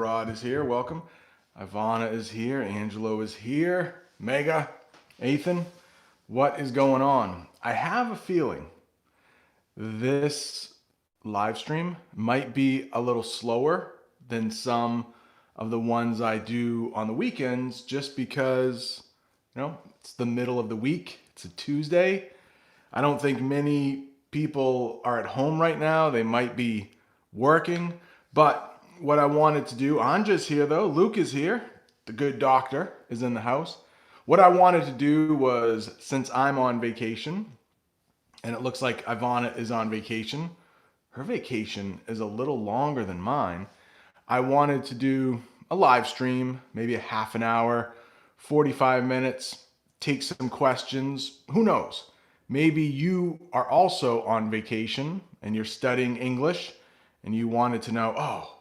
Rod is here. Welcome. Ivana is here. Angelo is here. Mega. Ethan. What is going on? I have a feeling this live stream might be a little slower than some of the ones I do on the weekends just because, it's the middle of the week. It's a Tuesday. I don't think many people are at home right now. They might be working. But what I wanted to do, Anja's here though. Luke is here. The good doctor is in the house. What I wanted to do was, since I'm on vacation, and it looks like Ivana is on vacation, her vacation is a little longer than mine. I wanted to do a live stream, maybe a half an hour, 45 minutes, take some questions. Who knows? Maybe you are also on vacation and you're studying English and you wanted to know, oh,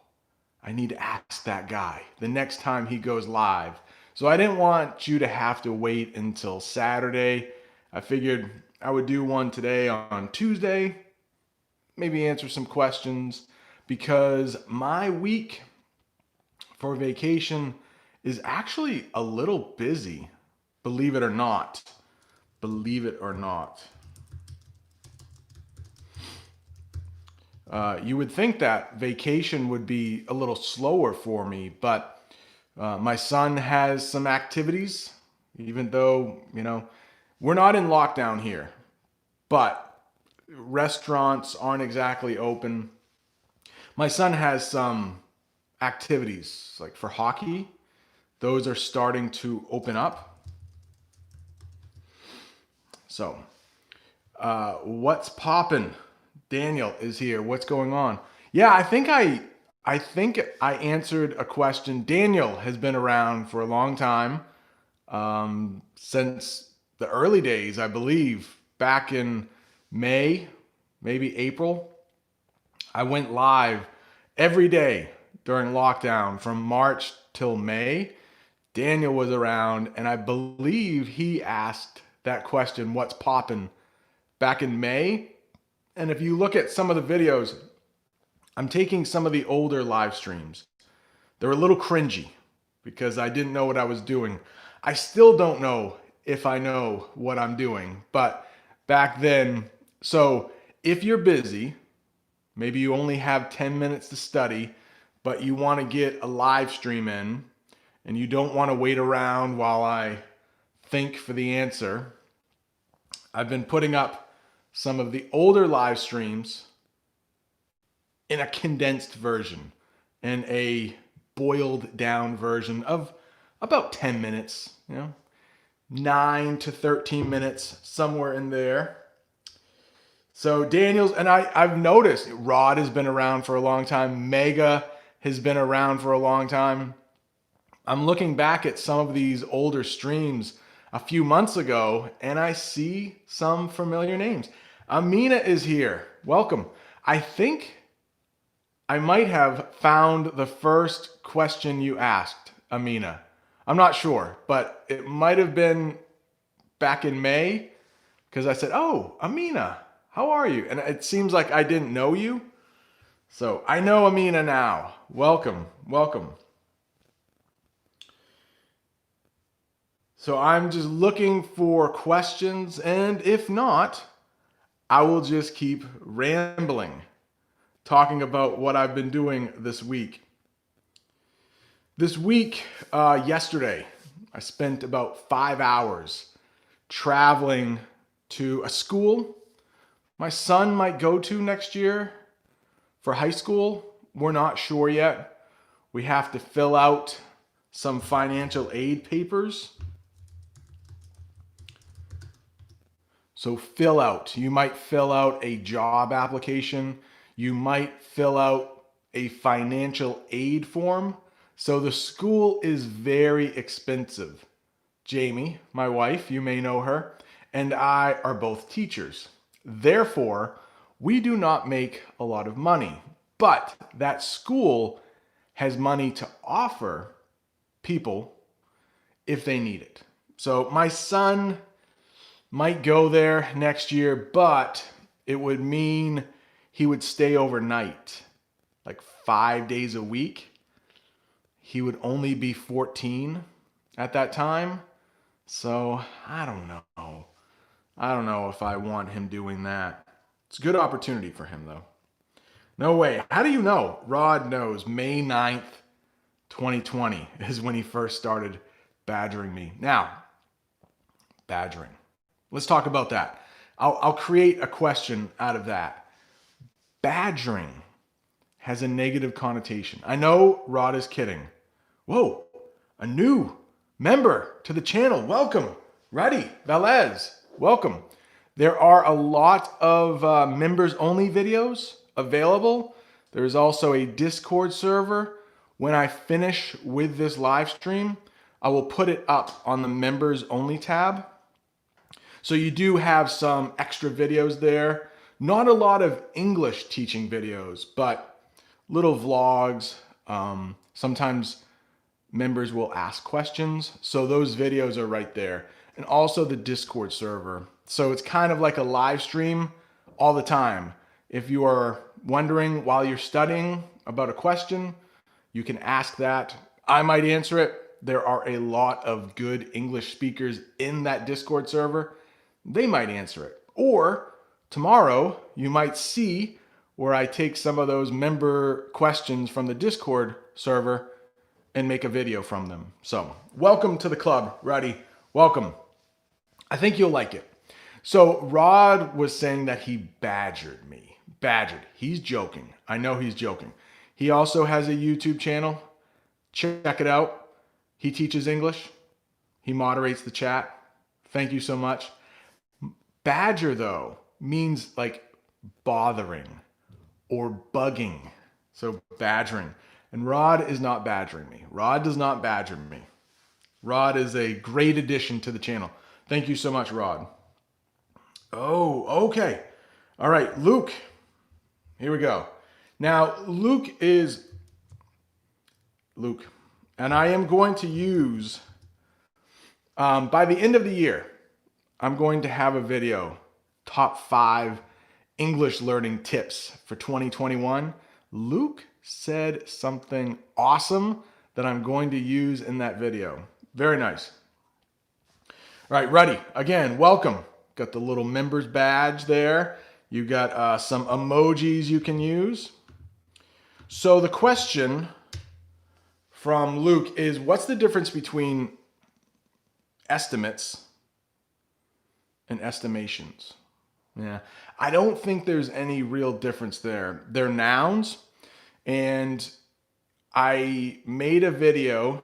I need to ask that guy the next time he goes live. So I didn't want you to have to wait until Saturday. I figured I would do one today on Tuesday, maybe answer some questions, because my week for vacation is actually a little busy, believe it or not. Believe it or not. You would think that vacation would be a little slower for me, but my son has some activities, even though, we're not in lockdown here, but restaurants aren't exactly open. My son has some activities, like for hockey. Those are starting to open up. So, what's poppin'? Daniel is here. What's going on? Yeah, I think I answered a question. Daniel has been around for a long time, since the early days, I believe, back in May, maybe April. I went live every day during lockdown from March till May. Daniel was around, and I believe he asked that question, what's poppin', back in May. And if you look at some of the videos, I'm taking some of the older live streams. They're a little cringy because I didn't know what I was doing. I still don't know if I know what I'm doing, but back then, so if you're busy, maybe you only have 10 minutes to study, but you want to get a live stream in and you don't want to wait around while I think for the answer, I've been putting up some of the older live streams in a condensed version, in a boiled down version of about 10 minutes, 9 to 13 minutes, somewhere in there. So Daniel's, and I've noticed Rod has been around for a long time. Mega has been around for a long time. I'm looking back at some of these older streams a few months ago, and I see some familiar names. Amina is here. Welcome. I think I might have found the first question you asked, Amina. I'm not sure, but it might have been back in May because I said, oh, Amina, how are you? And it seems like I didn't know you. So I know Amina now. Welcome, welcome. So I'm just looking for questions, and if not, I will just keep rambling, talking about what I've been doing this week. This week, yesterday, I spent about 5 hours traveling to a school my son might go to next year for high school. We're not sure yet. We have to fill out some financial aid papers. So you might fill out a job application. You might fill out a financial aid form. So the school is very expensive. Jamie, my wife, you may know her, and I are both teachers. Therefore, we do not make a lot of money, but that school has money to offer people if they need it. So my son might go there next year, but it would mean he would stay overnight, like 5 days a week. he would only be 14 at that time. So I don't know. I don't know if I want him doing that. It's a good opportunity for him, though. No way. How do you know? Rod knows May 9th, 2020 is when he first started badgering me. Now, badgering. Let's talk about that. I'll create a question out of that. Badgering has a negative connotation. I know Rod is kidding. Whoa, a new member to the channel. Welcome, Reddy Velez. Welcome. There are a lot of members only videos available. There is also a Discord server. When I finish with this live stream, I will put it up on the members only tab. So you do have some extra videos there. Not a lot of English teaching videos, but little vlogs. Sometimes members will ask questions. So those videos are right there. And also the Discord server. So it's kind of like a live stream all the time. If you are wondering while you're studying about a question, you can ask that. I might answer it. There are a lot of good English speakers in that Discord server. They might answer it. Or tomorrow, you might see where I take some of those member questions from the Discord server and make a video from them. So welcome to the club, Roddy. Welcome. I think you'll like it. So Rod was saying that he badgered me. Badgered. He's joking. I know he's joking. He also has a YouTube channel. Check it out. He teaches English. He moderates the chat. Thank you so much. Badger, though, means like bothering or bugging. So badgering. And Rod is not badgering me. Rod does not badger me. Rod is a great addition to the channel. Thank you so much, Rod. Oh, okay. All right, Luke. Here we go. Now, Luke, and I am going to use, by the end of the year, I'm going to have a video, top 5 English learning tips for 2021. Luke said something awesome that I'm going to use in that video. Very nice. All right, Ruddy, again, welcome. Got the little members badge there. You got some emojis you can use. So the question from Luke is, what's the difference between estimates and estimations? Yeah, I don't think there's any real difference there. They're nouns, and I made a video,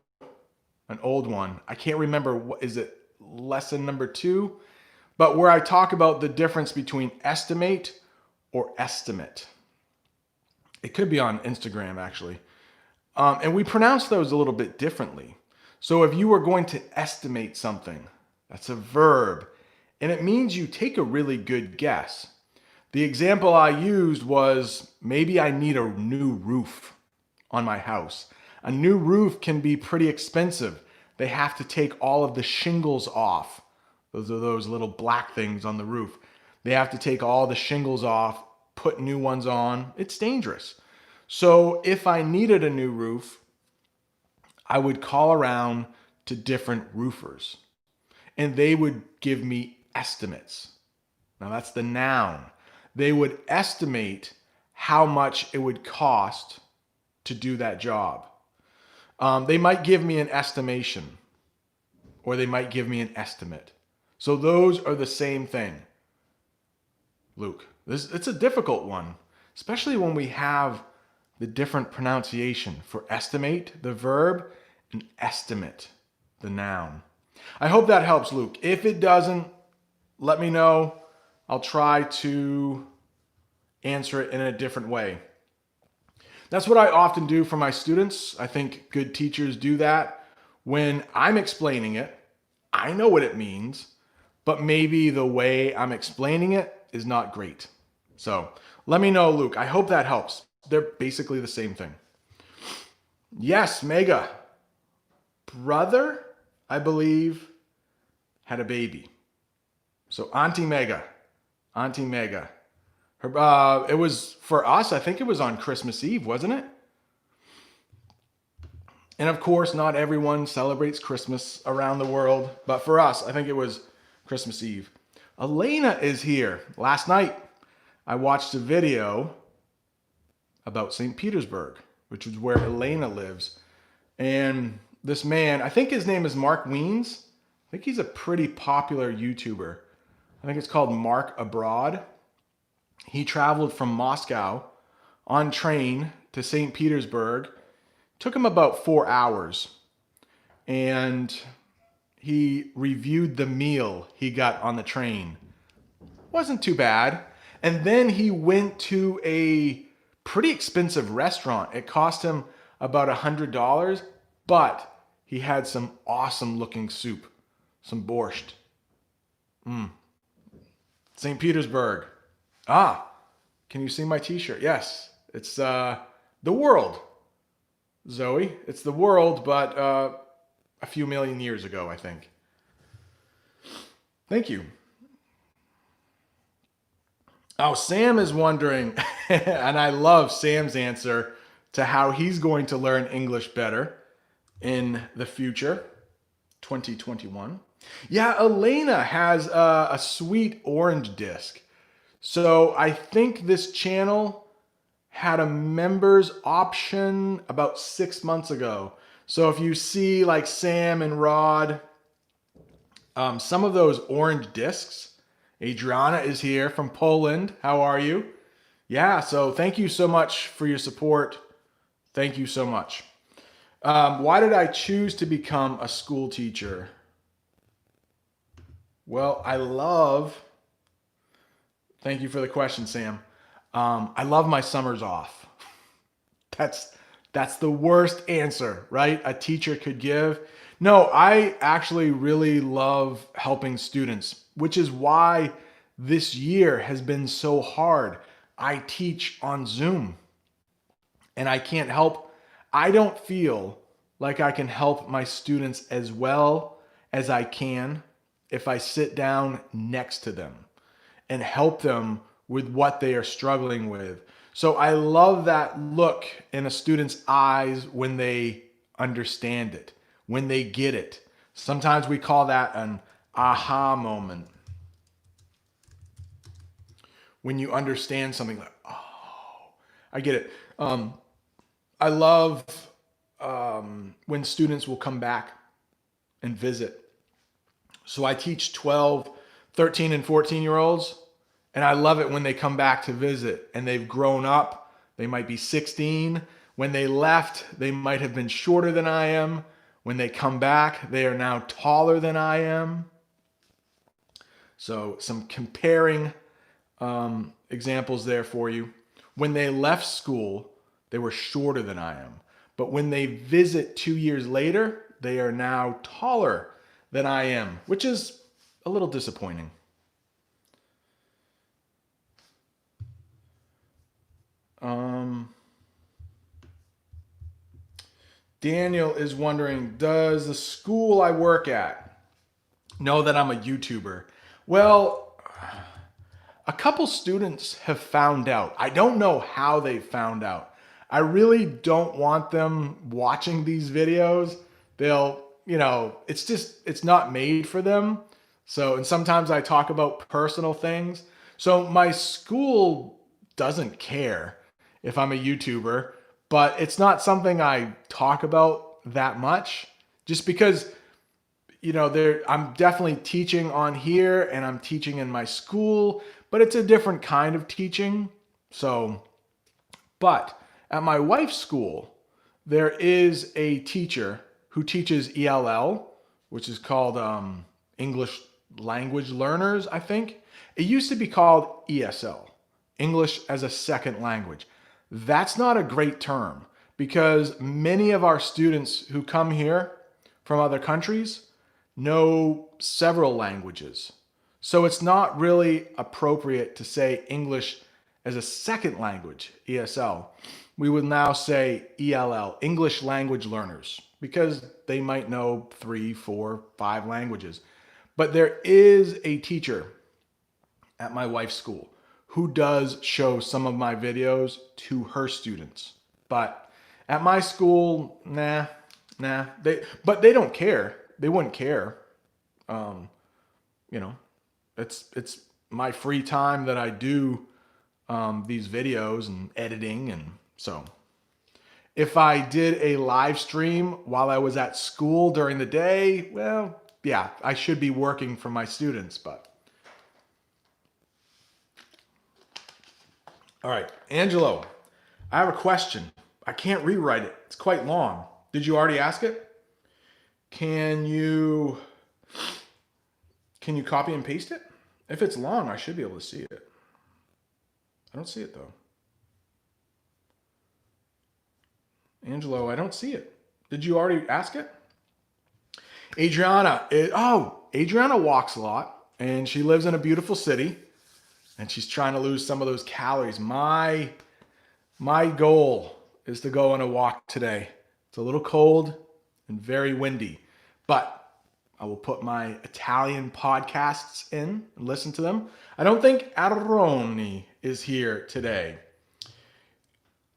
an old one. I can't remember, what is it, lesson number 2? But where I talk about the difference between estimate or estimate. It could be on Instagram, actually. And we pronounce those a little bit differently. So if you were going to estimate something, that's a verb. And it means you take a really good guess. The example I used was, maybe I need a new roof on my house. A new roof can be pretty expensive. They have to take all of the shingles off. Those are those little black things on the roof. They have to take all the shingles off, put new ones on. It's dangerous. So if I needed a new roof, I would call around to different roofers, and they would give me estimates. Now that's the noun. They would estimate how much it would cost to do that job. They might give me an estimation, or they might give me an estimate. So those are the same thing. Luke, it's a difficult one, especially when we have the different pronunciation for estimate, the verb, and estimate, the noun. I hope that helps, Luke. If it doesn't, let me know. I'll try to answer it in a different way. That's what I often do for my students. I think good teachers do that. When I'm explaining it, I know what it means, but maybe the way I'm explaining it is not great. So let me know, Luke. I hope that helps. They're basically the same thing. Yes, Mega. Brother, I believe, had a baby. So Auntie Mega. Her, it was for us, I think it was on Christmas Eve, wasn't it? And of course, not everyone celebrates Christmas around the world, but for us, I think it was Christmas Eve. Elena is here. Last night, I watched a video about St. Petersburg, which is where Elena lives. And this man, I think his name is Mark Weens. I think he's a pretty popular YouTuber. I think it's called Mark Abroad. He traveled from Moscow on train to St. Petersburg. Took him about 4 hours. And he reviewed the meal he got on the train. Wasn't too bad. And then he went to a pretty expensive restaurant. It cost him about $100, but he had some awesome looking soup, some borscht. St. Petersburg. Ah, can you see my t-shirt? Yes, it's the world, Zoe. It's the world, but a few million years ago, I think. Thank you. Oh, Sam is wondering, and I love Sam's answer to how he's going to learn English better in the future, 2021. Yeah, Elena has a sweet orange disc. So I think this channel had a members option about 6 months ago. So if you see like Sam and Rod, some of those orange discs, Adriana is here from Poland. How are you? Yeah, so thank you so much for your support. Thank you so much. Why did I choose to become a school teacher? Well, thank you for the question, Sam. I love my summers off. That's the worst answer, right? A teacher could give. No, I actually really love helping students, which is why this year has been so hard. I teach on Zoom and I don't feel like I can help my students as well as I can if I sit down next to them and help them with what they are struggling with. So I love that look in a student's eyes when they understand it, when they get it. Sometimes we call that an aha moment. When you understand something like, oh, I get it. I love when students will come back and visit. So I teach 12, 13, and 14-year-olds. And I love it when they come back to visit and they've grown up. They might be 16. When they left, they might have been shorter than I am. When they come back, they are now taller than I am. So some comparing examples there for you. When they left school, they were shorter than I am. But when they visit 2 years later, they are now taller than I am, which is a little disappointing. Daniel is wondering, does the school I work at know that I'm a YouTuber? Well, a couple students have found out. I don't know how they found out. I really don't want them watching these videos. It's not made for them. So, and sometimes I talk about personal things. So my school doesn't care if I'm a YouTuber, but it's not something I talk about that much just because, I'm definitely teaching on here and I'm teaching in my school, but it's a different kind of teaching. So, but at my wife's school, there is a teacher who teaches ELL, which is called English Language Learners, I think. It used to be called ESL, English as a Second Language. That's not a great term because many of our students who come here from other countries know several languages. So it's not really appropriate to say English as a second language, ESL. We would now say ELL, English Language Learners, because they might know 3, 4, 5 languages. But there is a teacher at my wife's school who does show some of my videos to her students. But at my school, nah, Nah, but they don't care. They wouldn't care. Um, you know, it's my free time that I do these videos and editing, and so if I did a live stream while I was at school during the day, well, yeah, I should be working for my students, but all right, Angelo, I have a question. I can't rewrite it. It's quite long. Did you already ask it? Can you can you copy and paste it? If it's long, I should be able to see it. I don't see it though. Angelo, I don't see it. Did you already ask it? Adriana walks a lot and she lives in a beautiful city and she's trying to lose some of those calories. My goal is to go on a walk today. It's a little cold and very windy, but I will put my Italian podcasts in and listen to them. I don't think Aroni is here today.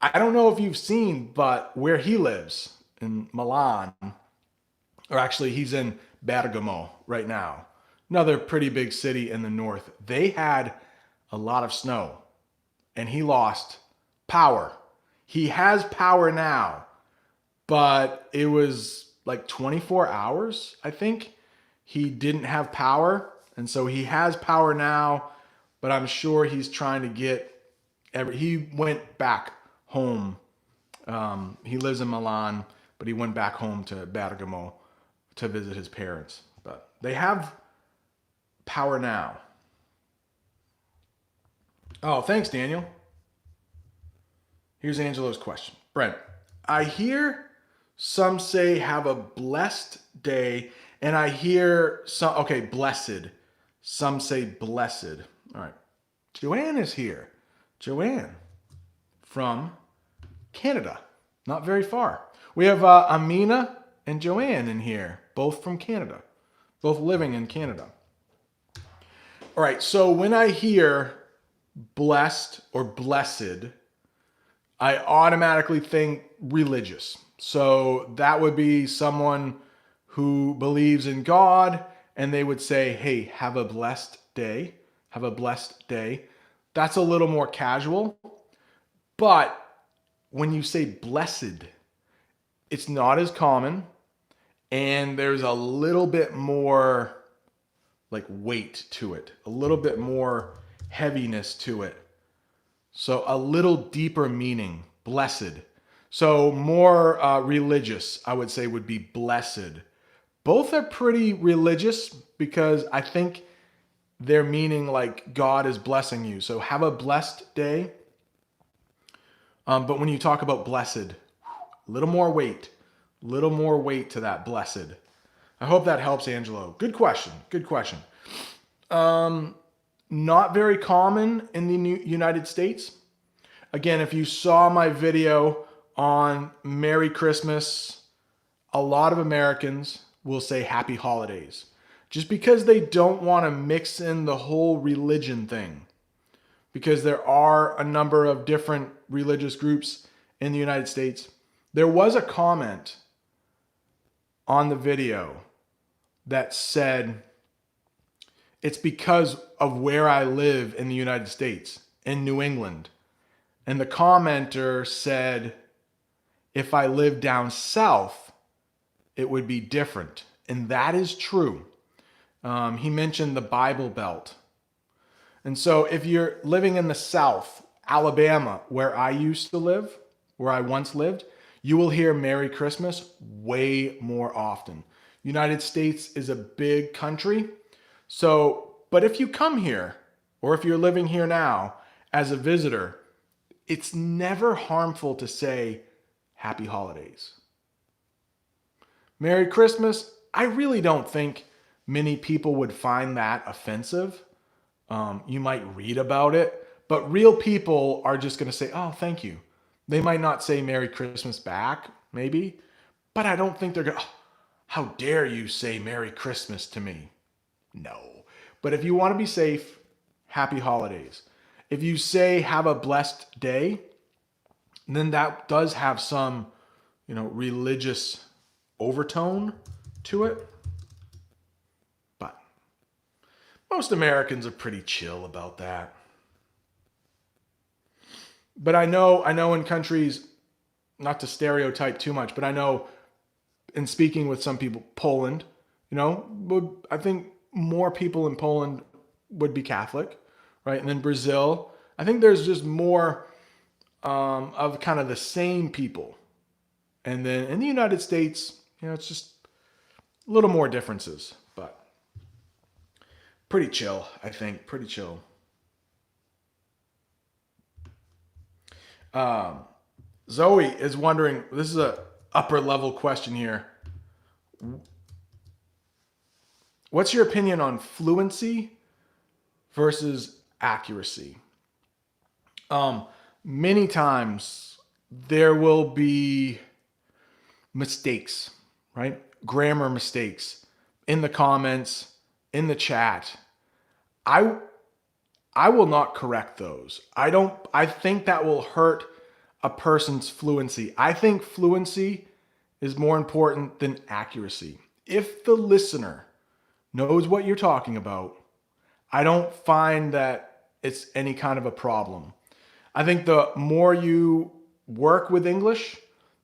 I don't know if you've seen, but where he lives in Milan, or actually he's in Bergamo right now, another pretty big city in the north. They had a lot of snow and he lost power. He has power now, but it was like 24 hours, I think. He didn't have power, and so he has power now, but I'm sure he's trying to get he went back home. He lives in Milan, but he went back home to Bergamo to visit his parents. But they have power now. Oh, thanks, Daniel. Here's Angelo's question. Brent, I hear some say have a blessed day, and I hear some, okay, blessed. Some say blessed. All right. Joanne is here. Joanne from Canada, not very far. We have Amina and Joanne in here, both from Canada, both living in Canada. All right, so when I hear blessed or blessed, I automatically think religious. So that would be someone who believes in God and they would say, hey, have a blessed day. Have a blessed day. That's a little more casual. But when you say blessed, it's not as common and there's a little bit more like weight to it, a little bit more heaviness to it. So a little deeper meaning, blessed. So more religious, I would say, would be blessed. Both are pretty religious because I think they're meaning like God is blessing you. So have a blessed day. But when you talk about blessed, a little more weight to that blessed. I hope that helps, Angelo. Good question. Good question. Not very common in the United States. Again, if you saw my video on Merry Christmas, a lot of Americans will say Happy Holidays just because they don't want to mix in the whole religion thing. Because there are a number of different religious groups in the United States. There was a comment on the video that said, it's because of where I live in the United States, in New England. And the commenter said, if I lived down south, it would be different. And that is true. He mentioned the Bible Belt. And so if you're living in the South, Alabama, where I used to live, where I once lived, you will hear Merry Christmas way more often. United States is a big country. So, but if you come here, or if you're living here now as a visitor, it's never harmful to say Happy Holidays. Merry Christmas, I really don't think many people would find that offensive. You might read about it, but real people are just going to say, oh, thank you. They might not say Merry Christmas back, maybe, but I don't think they're going to, oh, how dare you say Merry Christmas to me? No. But if you want to be safe, Happy Holidays. If you say have a blessed day, then that does have some, religious overtone to it. But most Americans are pretty chill about that. But I know in countries, not to stereotype too much, but I know in speaking with some people, Poland, I think more people in Poland would be Catholic, right? And then Brazil, I think there's just more of kind of the same people. And then in the United States, it's just a little more differences, but pretty chill, I think, pretty chill. Zoe is wondering, this is a upper level question here. What's your opinion on fluency versus accuracy? Many times there will be mistakes, right? Grammar mistakes in the comments, in the chat. I will not correct those. I think that will hurt a person's fluency. I think fluency is more important than accuracy. If the listener knows what you're talking about, I don't find that it's any kind of a problem. I think the more you work with English,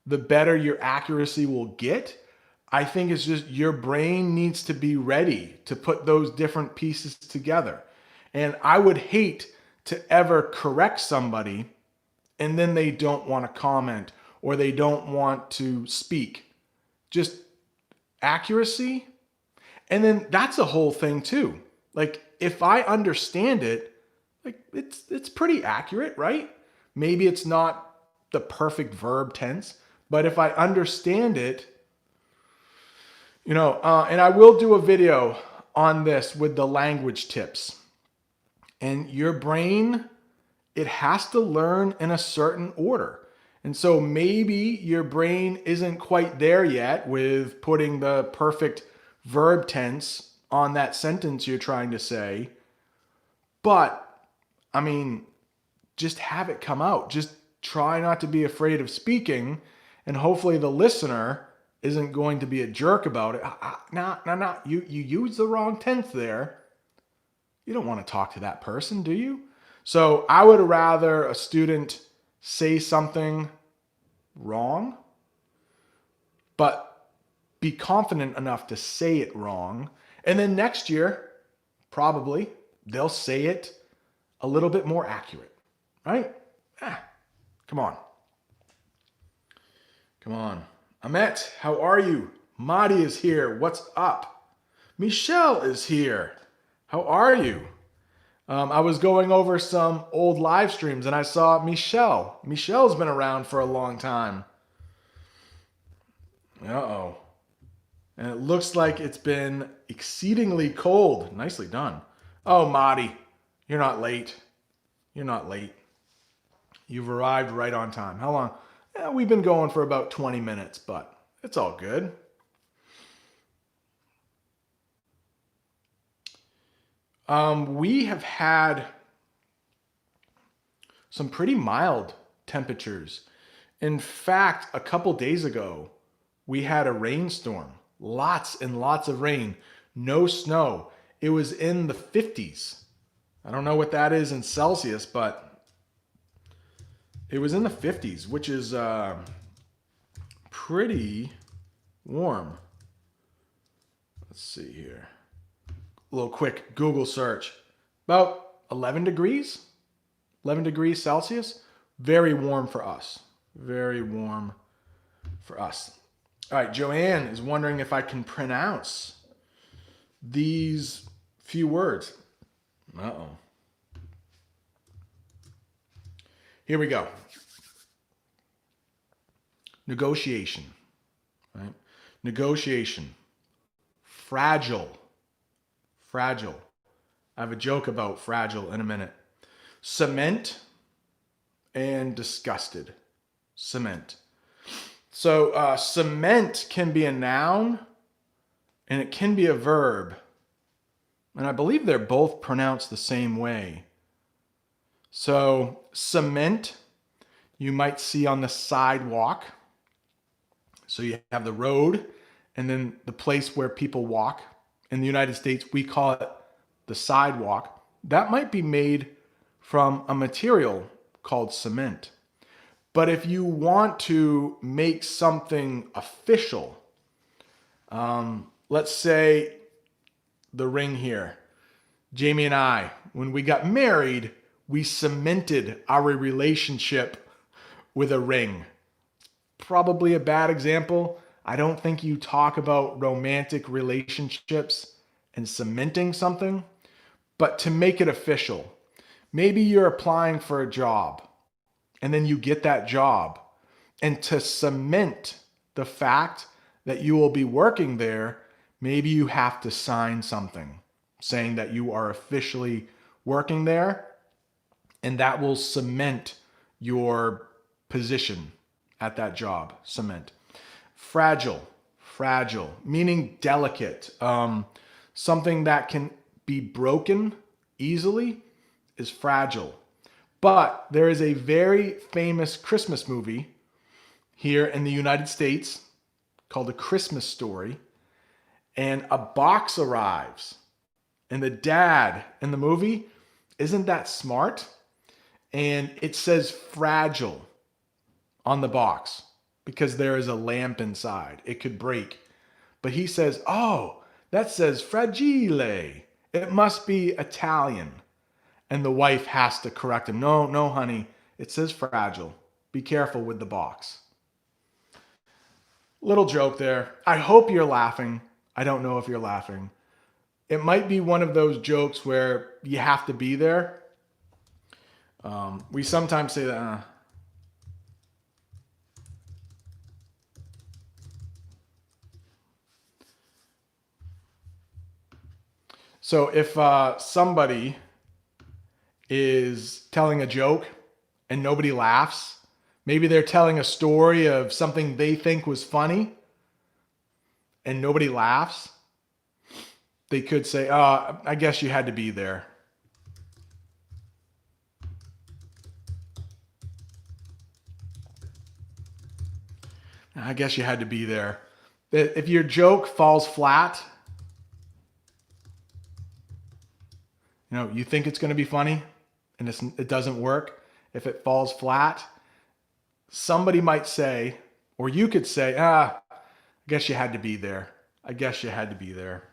the better your accuracy will get. I think it's just your brain needs to be ready to put those different pieces together. And I would hate to ever correct somebody and then they don't want to comment or they don't want to speak. Just accuracy. And then that's a whole thing too. Like if I understand it, like it's pretty accurate, right? Maybe it's not the perfect verb tense, but if I understand it, and I will do a video on this with the language tips. And your brain, it has to learn in a certain order. And so maybe your brain isn't quite there yet with putting the perfect verb tense on that sentence you're trying to say. But, just have it come out. Just try not to be afraid of speaking. And hopefully the listener isn't going to be a jerk about it. No. You used the wrong tense there. You don't want to talk to that person, do you? So I would rather a student say something wrong, but be confident enough to say it wrong. And then next year, probably, they'll say it a little bit more accurate, right? Come on. Amet, how are you? Madi is here. What's up? Michelle is here. How are you? I was going over some old live streams and I saw Michelle. Michelle's been around for a long time. Uh-oh. And it looks like it's been exceedingly cold. Nicely done. Oh, Madi, you're not late. You've arrived right on time. How long? We've been going for about 20 minutes, but it's all good. We have had some pretty mild temperatures. In fact, a couple days ago, we had a rainstorm. Lots and lots of rain. No snow. It was in the 50s. I don't know what that is in Celsius, but it was in the 50s, which is pretty warm. Let's see here. A little quick Google search. About 11 degrees Celsius. Very warm for us. All right, Joanne is wondering if I can pronounce these few words. Uh-oh. Here we go. Negotiation. Right? Negotiation. Fragile. I have a joke about fragile in a minute. Cement and disgusted. Cement. So cement can be a noun and it can be a verb. And I believe they're both pronounced the same way. So cement, you might see on the sidewalk. So you have the road and then the place where people walk. In the United States, we call it the sidewalk. That might be made from a material called cement. But if you want to make something official, let's say the ring here. Jamie and I, when we got married, we cemented our relationship with a ring. Probably a bad example. I don't think you talk about romantic relationships and cementing something, but to make it official. Maybe you're applying for a job and then you get that job. And to cement the fact that you will be working there, maybe you have to sign something saying that you are officially working there, and that will cement your position at that job. Cement. Fragile. Fragile, meaning delicate. Something that can be broken easily is fragile. But there is a very famous Christmas movie here in the United States called A Christmas Story, and a box arrives. And the dad in the movie isn't that smart, and it says fragile on the box because there is a lamp inside. It could break. But he says, oh, that says fragile. It must be Italian. And the wife has to correct him. No, no, honey, it says fragile. Be careful with the box. Little joke there. I hope you're laughing. I don't know if you're laughing. It might be one of those jokes where you have to be there. We sometimes say that. So if somebody is telling a joke and nobody laughs, maybe they're telling a story of something they think was funny and nobody laughs, they could say, I guess you had to be there. I guess you had to be there. If your joke falls flat, you think it's going to be funny and it doesn't work. If it falls flat, somebody might say, or you could say, I guess you had to be there. I guess you had to be there.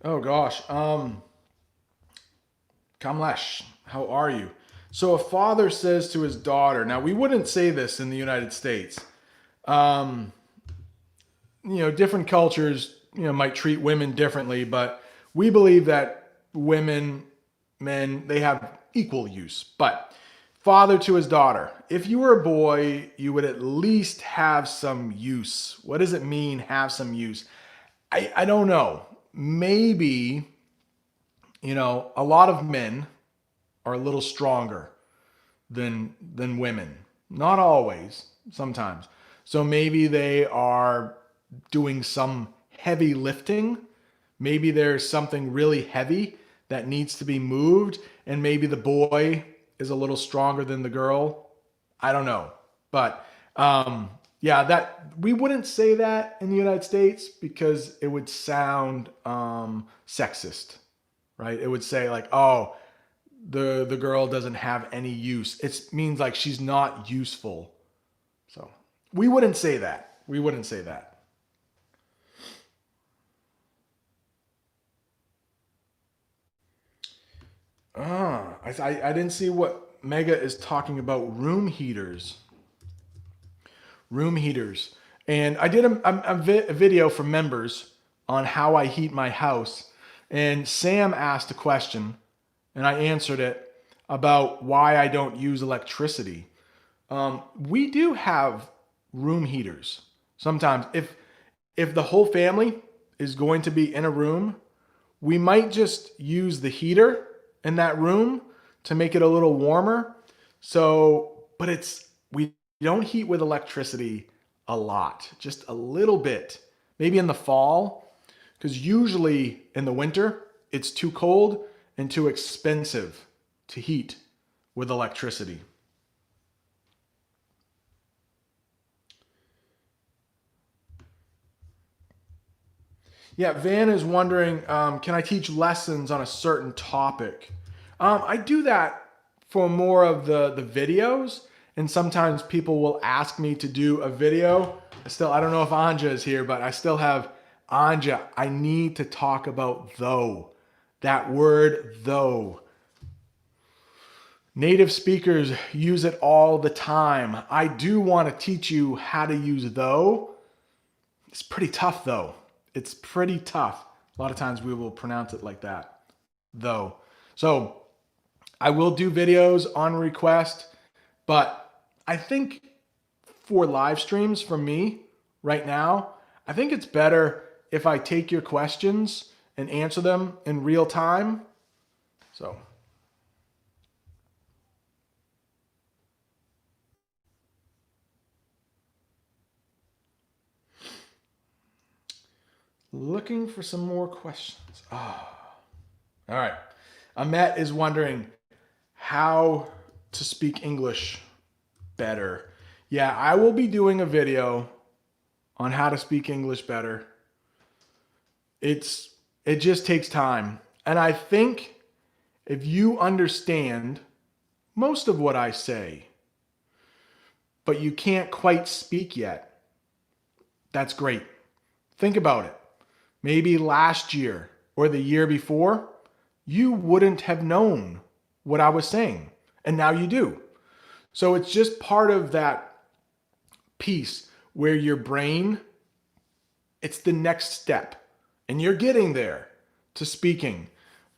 Oh gosh. Kamlesh, how are you? So a father says to his daughter, now we wouldn't say this in the United States. Um, different cultures, might treat women differently, but we believe that women, men, they have equal use. But father to his daughter, if you were a boy, you would at least have some use. What does it mean, have some use? I don't know. Maybe, a lot of men are a little stronger than women. Not always, sometimes. So maybe they are doing some heavy lifting. Maybe there's something really heavy that needs to be moved, and maybe the boy is a little stronger than the girl. I don't know. But yeah, that we wouldn't say that in the United States because it would sound sexist, right? It would say like, oh, the girl doesn't have any use. It means like she's not useful. So we wouldn't say that. We wouldn't say that. I didn't see what Mega is talking about. Room heaters. Room heaters. And I did a video for members on how I heat my house. And Sam asked a question, and I answered it about why I don't use electricity. We do have room heaters. Sometimes, if the whole family is going to be in a room, we might just use the heater in that room to make it a little warmer. So, but we don't heat with electricity a lot, just a little bit. Maybe in the fall, because usually in the winter, it's too cold and too expensive to heat with electricity. Yeah, Van is wondering, can I teach lessons on a certain topic? I do that for more of the videos, and sometimes people will ask me to do a video. I don't know if Anja is here, but I still have Anja. I need to talk about though. That word though. Native speakers use it all the time. I do want to teach you how to use though. It's pretty tough though. It's pretty tough. A lot of times we will pronounce it like that, though. So I will do videos on request, but I think for live streams from me right now, I think it's better if I take your questions and answer them in real time. So looking for some more questions. All right. Ahmet is wondering how to speak English better. Yeah, I will be doing a video on how to speak English better. It just takes time. And I think if you understand most of what I say, but you can't quite speak yet, that's great. Think about it. Maybe last year or the year before, you wouldn't have known what I was saying, and now you do. So it's just part of that piece where your brain, it's the next step, and you're getting there to speaking.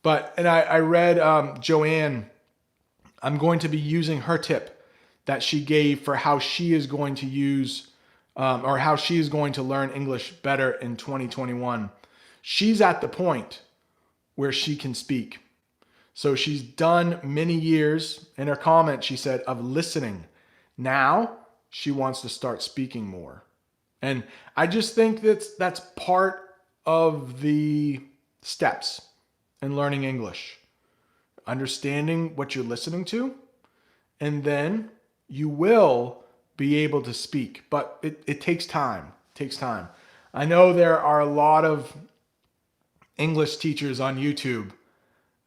And I read Joanne, I'm going to be using her tip that she gave for how she is going to use or how she is going to learn English better in 2021. She's at the point where she can speak. So she's done many years, in her comment, she said, of listening. Now she wants to start speaking more. And I just think that's part of the steps in learning English. Understanding what you're listening to, and then you will be able to speak. But it takes time. It takes time. I know there are a lot of English teachers on YouTube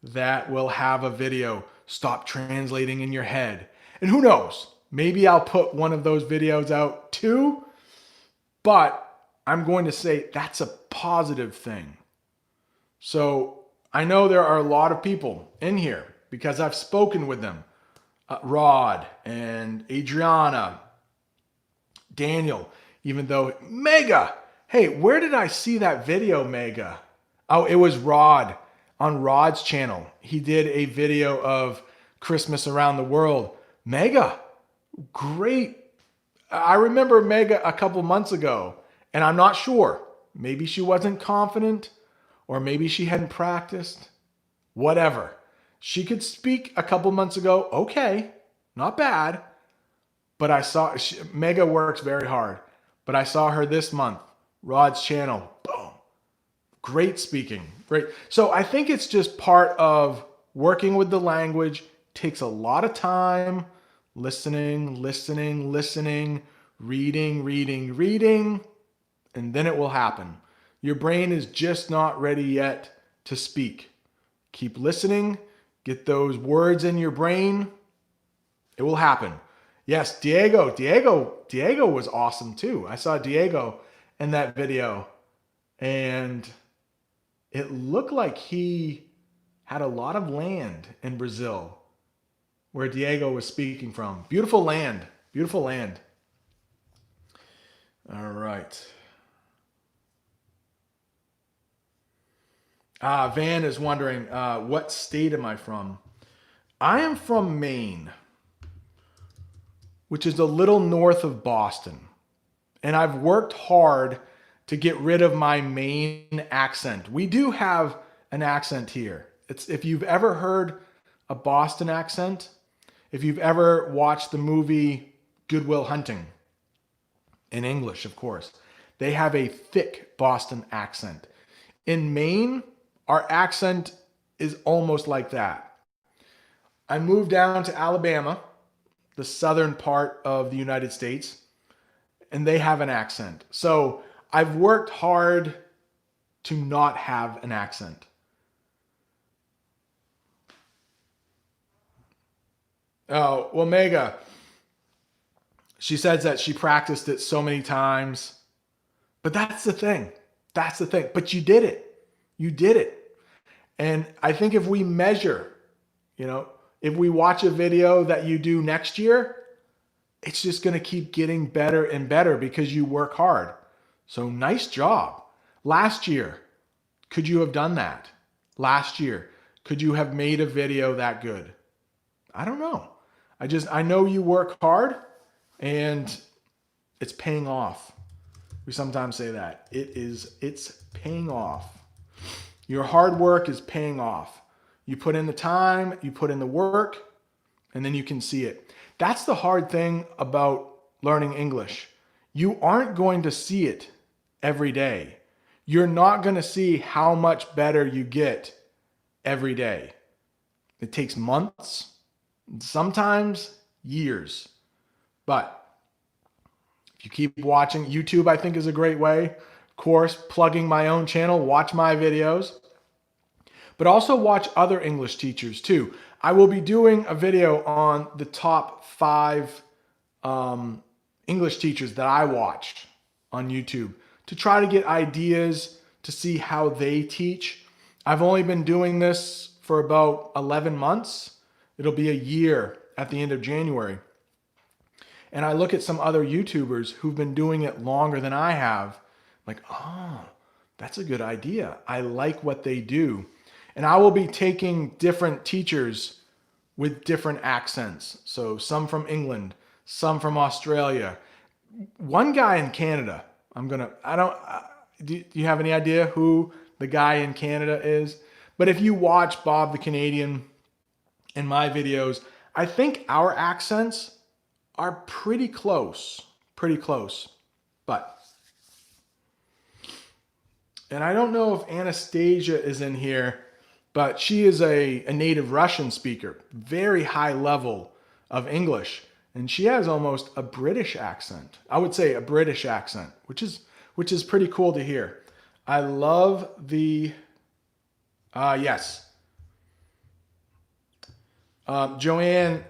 that will have a video, stop translating in your head. And who knows, maybe I'll put one of those videos out too, but I'm going to say that's a positive thing. So I know there are a lot of people in here because I've spoken with them. Rod and Adriana, Daniel, even though Mega, hey, where did I see that video, Mega? Oh, it was Rod on Rod's channel. He did a video of Christmas around the world. Mega, great. I remember Mega a couple months ago, and I'm not sure. Maybe she wasn't confident, or maybe she hadn't practiced. Whatever. She could speak a couple months ago. Okay, not bad. But Mega works very hard. But I saw her this month, Rod's channel. Boom. Great speaking. Great. So I think it's just part of working with the language. Takes a lot of time. Listening, listening, listening, reading, reading, reading. And then it will happen. Your brain is just not ready yet to speak. Keep listening. Get those words in your brain. It will happen. Yes, Diego was awesome too. I saw Diego in that video, and it looked like he had a lot of land in Brazil where Diego was speaking from. Beautiful land, beautiful land. All right. Van is wondering, what state am I from? I am from Maine, which is a little north of Boston. And I've worked hard to get rid of my Maine accent. We do have an accent here. If you've ever heard a Boston accent, if you've ever watched the movie Good Will Hunting, in English, of course. They have a thick Boston accent. In Maine, our accent is almost like that. I moved down to Alabama, the southern part of the United States, and they have an accent. So I've worked hard to not have an accent. Oh, well, Mega, she says that she practiced it so many times. But that's the thing. That's the thing. But you did it. You did it. And I think if we measure, you know, if we watch a video that you do next year, it's just going to keep getting better and better because you work hard. So nice job. Last year, could you have done that? Last year, could you have made a video that good? I don't know. I know you work hard and it's paying off. We sometimes say that. It's paying off. Your hard work is paying off. You put in the time, you put in the work, and then you can see it. That's the hard thing about learning English. You aren't going to see it every day. You're not going to see how much better you get every day. It takes months, sometimes years. But if you keep watching, YouTube I think is a great way. Of course, plugging my own channel, watch my videos. But also watch other English teachers too. I will be doing a video on the top 5 English teachers that I watched on YouTube to try to get ideas to see how they teach. I've only been doing this for about 11 months. It'll be a year at the end of January. And I look at some other YouTubers who've been doing it longer than I have. Like, oh, that's a good idea. I like what they do. And I will be taking different teachers with different accents. So some from England, some from Australia. One guy in Canada. Do you have any idea who the guy in Canada is? But if you watch Bob the Canadian in my videos, I think our accents are pretty close. And I don't know if Anastasia is in here, but she is a native Russian speaker, very high level of English. And she has almost a British accent. I would say a British accent, which is pretty cool to hear. I love the, yes. Joanne,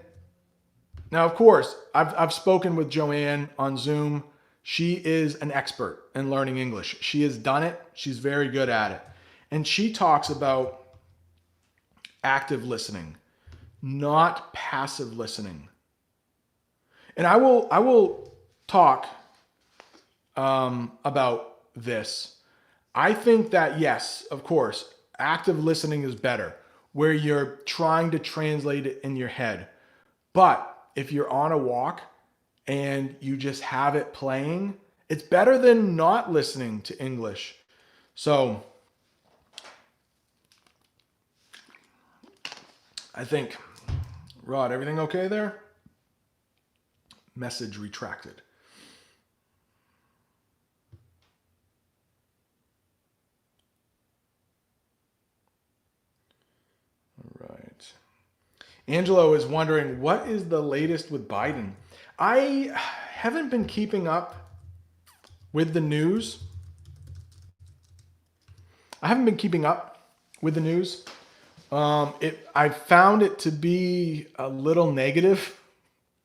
now of course, I've spoken with Joanne on Zoom. She is an expert in learning English. She has done it. She's very good at it. And she talks about active listening, not passive listening. And I will talk about this. I think that, yes, of course, active listening is better, where you're trying to translate it in your head. But if you're on a walk and you just have it playing, it's better than not listening to English. So I think, Rod, everything okay there? Message retracted. All right. Angelo is wondering, what is the latest with Biden? I haven't been keeping up with the news. I found it to be a little negative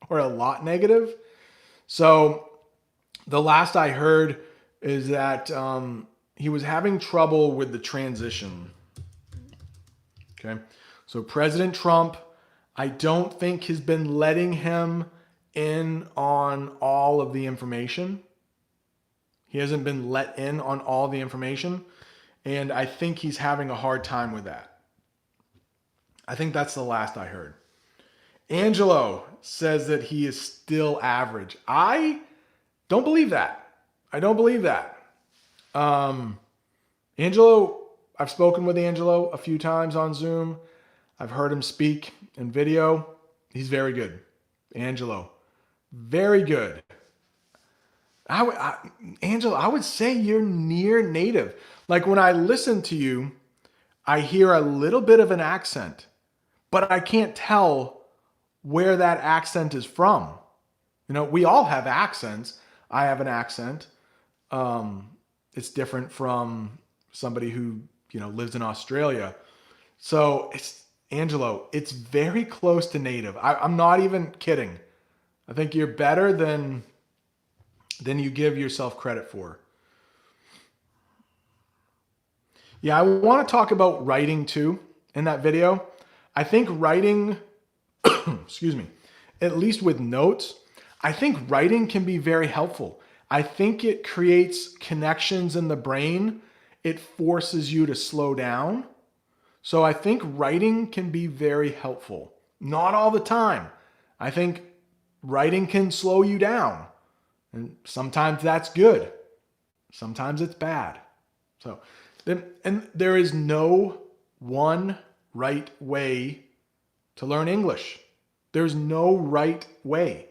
or a lot negative. So the last I heard is that he was having trouble with the transition. Okay. So President Trump, I don't think has been letting him in on all of the information. He hasn't been let in on all the information. And I think he's having a hard time with that. I think that's the last I heard. Angelo says that he is still average. I don't believe that. Angelo, I've spoken with Angelo a few times on Zoom. I've heard him speak in video. He's very good. Angelo, very good. Angela, I would say you're near native. Like when I listen to you, I hear a little bit of an accent, but I can't tell where that accent is from. We all have accents. I have an accent. Um, it's different from somebody who, lives in Australia. So Angelo, it's very close to native. I'm not even kidding. I think you're better than you give yourself credit for. Yeah, I want to talk about writing too in that video. I think writing, excuse me, at least with notes, I think writing can be very helpful. I think it creates connections in the brain. It forces you to slow down. So I think writing can be very helpful. Not all the time. I think writing can slow you down. And sometimes that's good. Sometimes it's bad. So, and there is no one right way to learn English. There's no right way.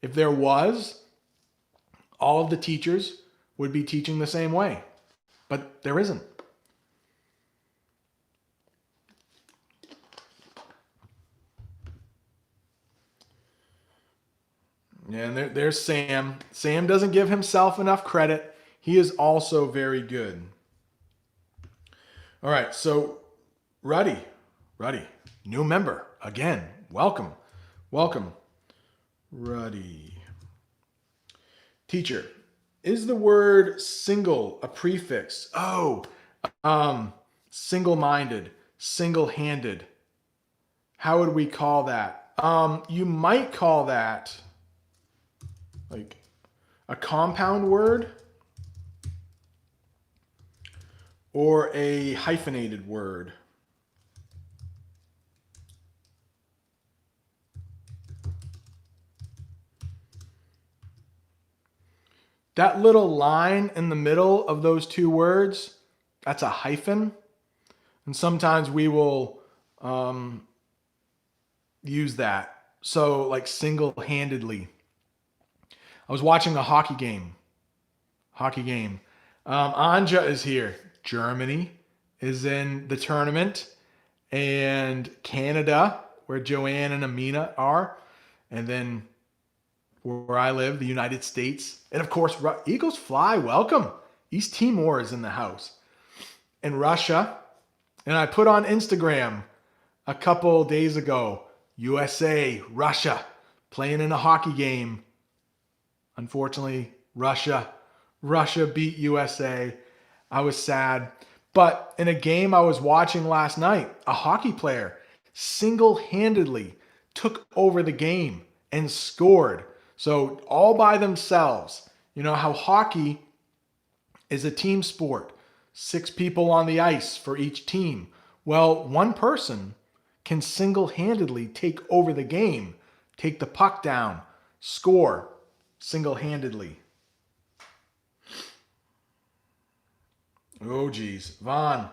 If there was, all of the teachers would be teaching the same way. But there isn't. Yeah, and there's Sam. Sam doesn't give himself enough credit. He is also very good. All right, so Ruddy, new member again. Welcome, welcome, Ruddy. Teacher, is the word single a prefix? Oh, single-minded, single-handed. How would we call that? You might call that like a compound word or a hyphenated word. That little line in the middle of those two words, that's a hyphen. And sometimes we will use that. So like single-handedly. I was watching a hockey game. Anja is here. Germany is in the tournament. And Canada, where Joanne and Amina are. And then where I live, the United States. And of course, Eagles fly. Welcome. East Timor is in the house. And Russia. And I put on Instagram a couple days ago, USA, Russia, playing in a hockey game. Unfortunately, Russia beat USA. I was sad. But in a game I was watching last night, a hockey player single-handedly took over the game and scored. So all by themselves. You know how hockey is a team sport. 6 people on the ice for each team. Well, one person can single-handedly take over the game, take the puck down, score single-handedly. Oh geez, Von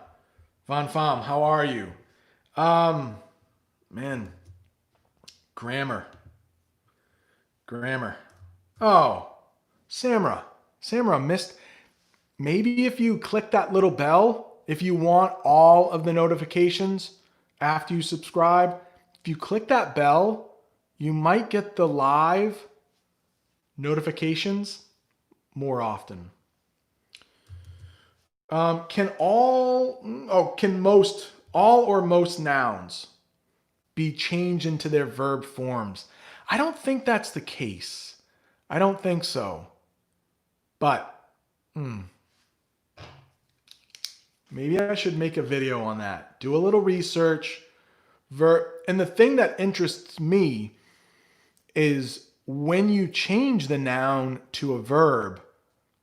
Pham, how are you? Man, grammar. Oh, Samra missed. Maybe if you click that little bell, if you want all of the notifications after you subscribe, if you click that bell, you might get the live notifications more often. Can most, all or most nouns be changed into their verb forms? I don't think that's the case. I don't think so. But, maybe I should make a video on that. Do a little research. And the thing that interests me is when you change the noun to a verb,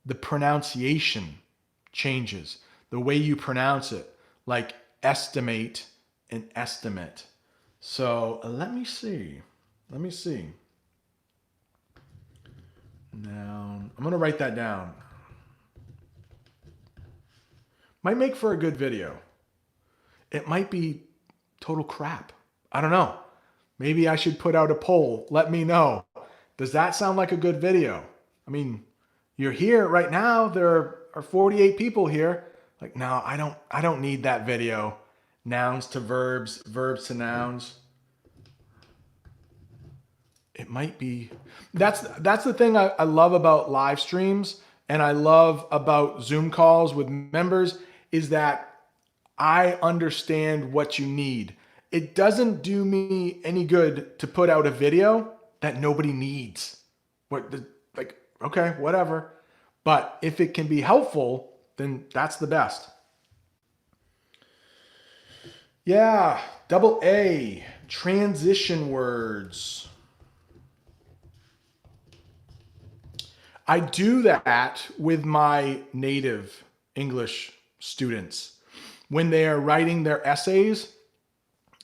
the pronunciation changes. The way you pronounce it, like estimate and estimate. So let me see. Noun. I'm going to write that down. Might make for a good video. It might be total crap. I don't know. Maybe I should put out a poll. Let me know. Does that sound like a good video? I mean, You're here right now. There are 48 people here. Like, no, I don't need that video. Nouns to verbs, verbs to nouns. It might be. That's the thing I love about live streams and I love about Zoom calls with members is that I understand what you need. It doesn't do me any good to put out a video that nobody needs. Like, okay, whatever. But if it can be helpful, then that's the best. Yeah, double A, transition words. I do that with my native English students when they are writing their essays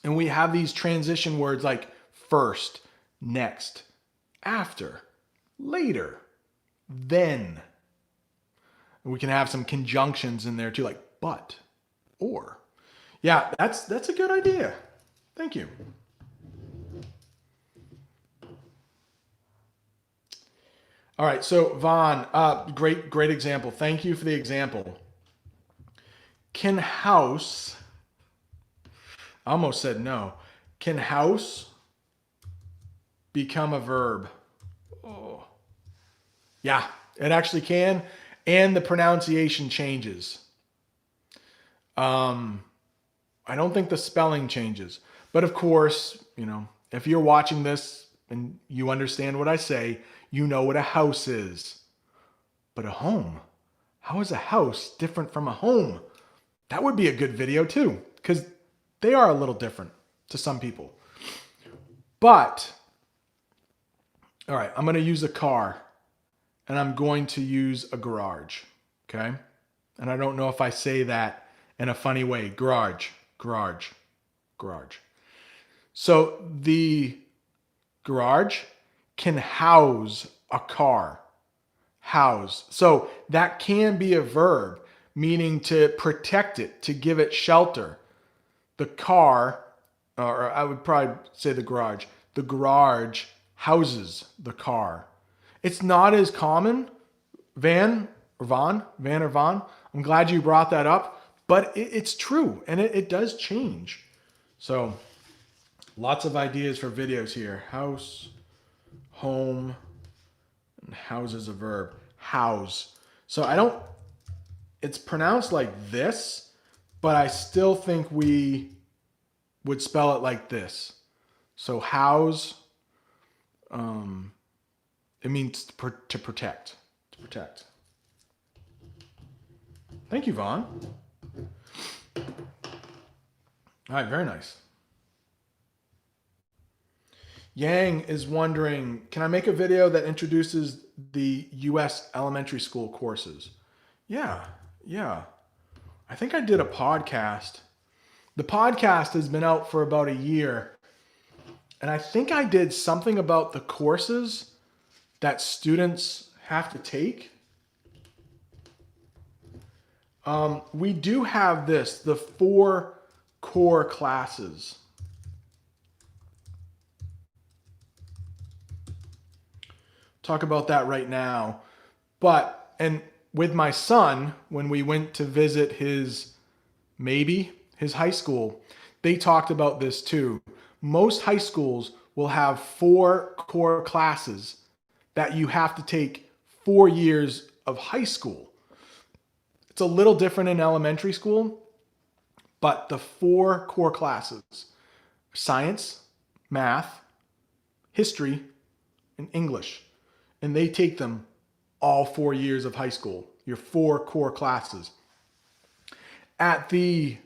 and we have these transition words like first, next, after, later, then. And we can have some conjunctions in there too, like but, or. Yeah, that's a good idea. Thank you. All right, so Vaughn, great example. Thank you for the example. Can house, I almost said no. Can house become a verb? Oh. Yeah, it actually can. And the pronunciation changes. I don't think the spelling changes. But of course, if you're watching this and you understand what I say, you know what a house is. But a home, how is a house different from a home? That would be a good video too, because they are a little different to some people. But, all right, I'm going to use a car and I'm going to use a garage, okay? And I don't know if I say that in a funny way. Garage, garage, garage. So the garage can house a car. House. So that can be a verb, meaning to protect it, to give it shelter. The car, or I would probably say the garage houses the car. It's not as common, Van or Vaughn. I'm glad you brought that up, but it's true and it does change. So lots of ideas for videos here. House, home, and house is a verb. House. So it's pronounced like this, but I still think we would spell it like this. So house, it means to protect. To protect. Thank you, Vaughn. All right, very nice. Yang is wondering, can I make a video that introduces the U.S. elementary school courses? Yeah. I think I did a podcast. The podcast has been out for about a year. And I think I did something about the courses that students have to take. We do have the 4 core classes. Talk about that right now. And with my son, when we went to visit his high school, they talked about this too. Most high schools will have 4 core classes that you have to take 4 years of high school. It's a little different in elementary school, but the 4 core classes, science, math, history, and English. And they take them all 4 years of high school, your 4 core classes. At the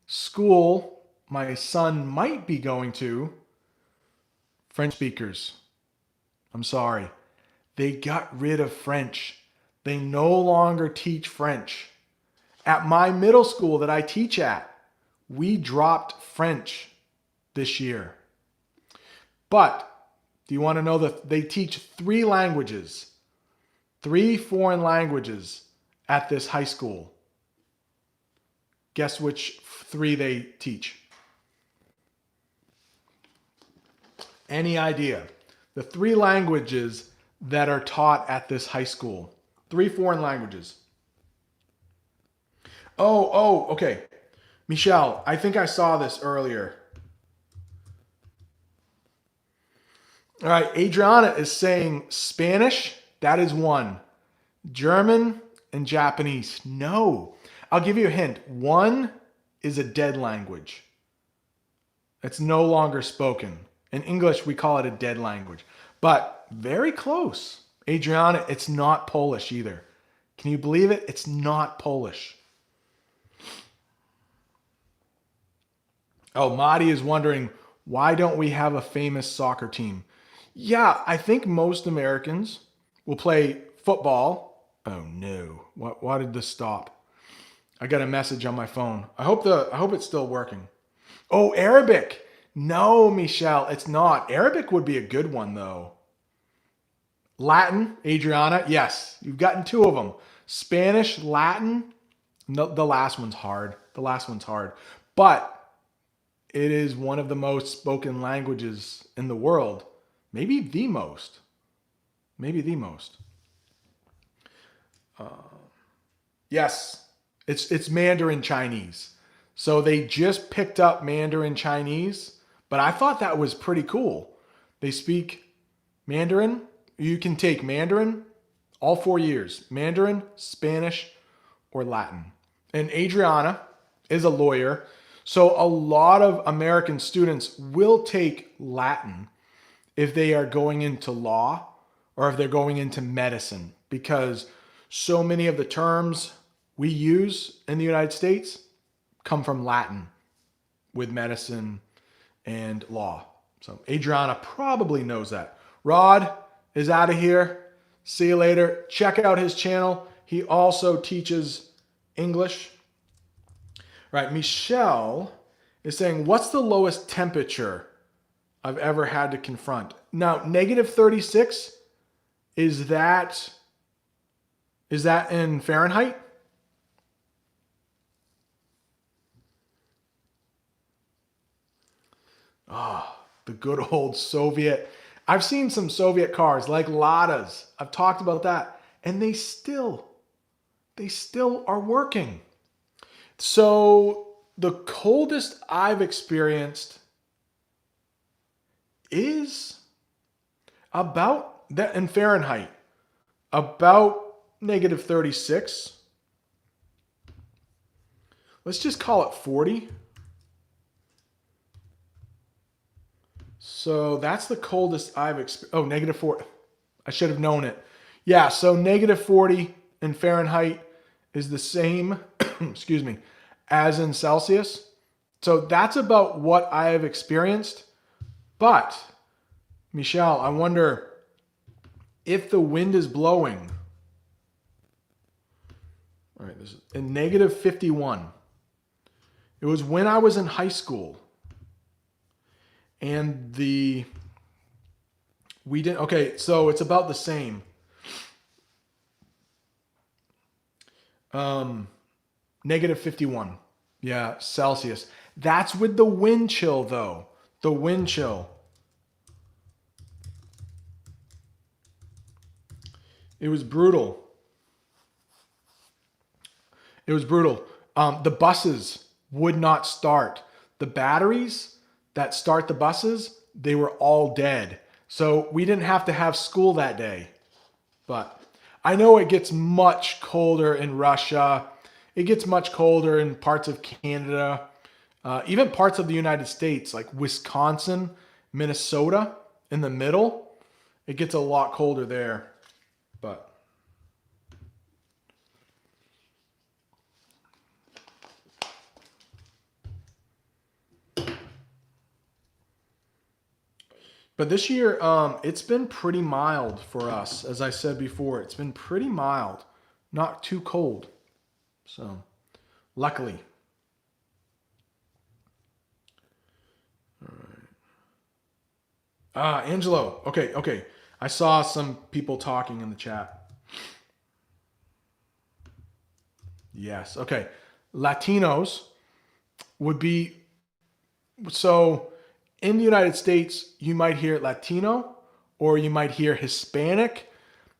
school my son might be going to, French speakers, I'm sorry, they got rid of French. They no longer teach French. At my middle school that I teach at, we dropped French this year. But do you want to know that they teach 3 languages, 3 foreign languages at this high school? Guess which 3 they teach? Any idea? The 3 languages that are taught at this high school. 3 foreign languages. Okay. Michelle, I think I saw this earlier. All right, Adriana is saying Spanish. That is one. German and Japanese. No. I'll give you a hint. One is a dead language. It's no longer spoken. In English, we call it a dead language. But very close. Adriana, it's not Polish either. Can you believe it? It's not Polish. Oh, Madi is wondering, why don't we have a famous soccer team? Yeah, I think most Americans will play football. Oh no. Why did this stop? I got a message on my phone. I hope it's still working. Oh, Arabic. No, Michelle, it's not. Arabic would be a good one though. Latin, Adriana. Yes, you've gotten 2 of them. Spanish, Latin. No, the last one's hard. But it is one of the most spoken languages in the world. Maybe the most. Yes, it's Mandarin Chinese. So they just picked up Mandarin Chinese, but I thought that was pretty cool. They speak Mandarin. You can take Mandarin all 4 years. Mandarin, Spanish, or Latin. And Adriana is a lawyer. So a lot of American students will take Latin if they are going into law or if they're going into medicine, because so many of the terms we use in the United States come from Latin with medicine and law. So Adriana probably knows that. Rod is out of here. See you later. Check out his channel. He also teaches English. Right, Michelle is saying, what's the lowest temperature I've ever had to confront? Now, -36, is that in Fahrenheit? Oh, the good old Soviet. I've seen some Soviet cars like Ladas. I've talked about that. And they still are working. So the coldest I've experienced is about that in Fahrenheit, about -36. Let's just call it 40. So that's the coldest I've experienced. Oh, -4. I should have known it. Yeah, so -40 in Fahrenheit is the same, excuse me, as in Celsius. So that's about what I have experienced. But, Michelle, I wonder if the wind is blowing. All right, this is in -51. It was when I was in high school. And okay, so it's about the same. -51. Yeah, Celsius. That's with the wind chill though. The wind chill. It was brutal. The buses would not start. The batteries that start the buses, they were all dead. So we didn't have to have school that day. But I know it gets much colder in Russia. It gets much colder in parts of Canada, even parts of the United States, like Wisconsin, Minnesota, in the middle. It gets a lot colder there. But this year, it's been pretty mild for us. As I said before, it's been pretty mild, not too cold. So, luckily. All right. Angelo. Okay. I saw some people talking in the chat. Yes. Okay. Latinos would be, so in the United States, you might hear Latino or you might hear Hispanic.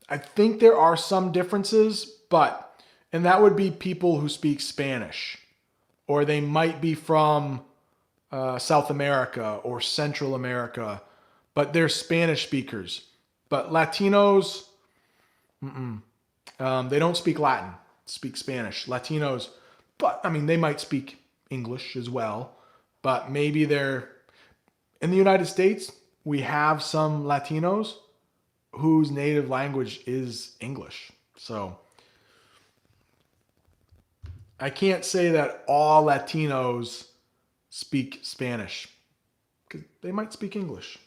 I think there are some differences, and that would be people who speak Spanish, or they might be from South America or Central America, but they're Spanish speakers. But Latinos, they don't speak Latin, speak Spanish. Latinos, but I mean, they might speak English as well, but maybe they're in the United States. We have some Latinos whose native language is English. So I can't say that all Latinos speak Spanish because they might speak English.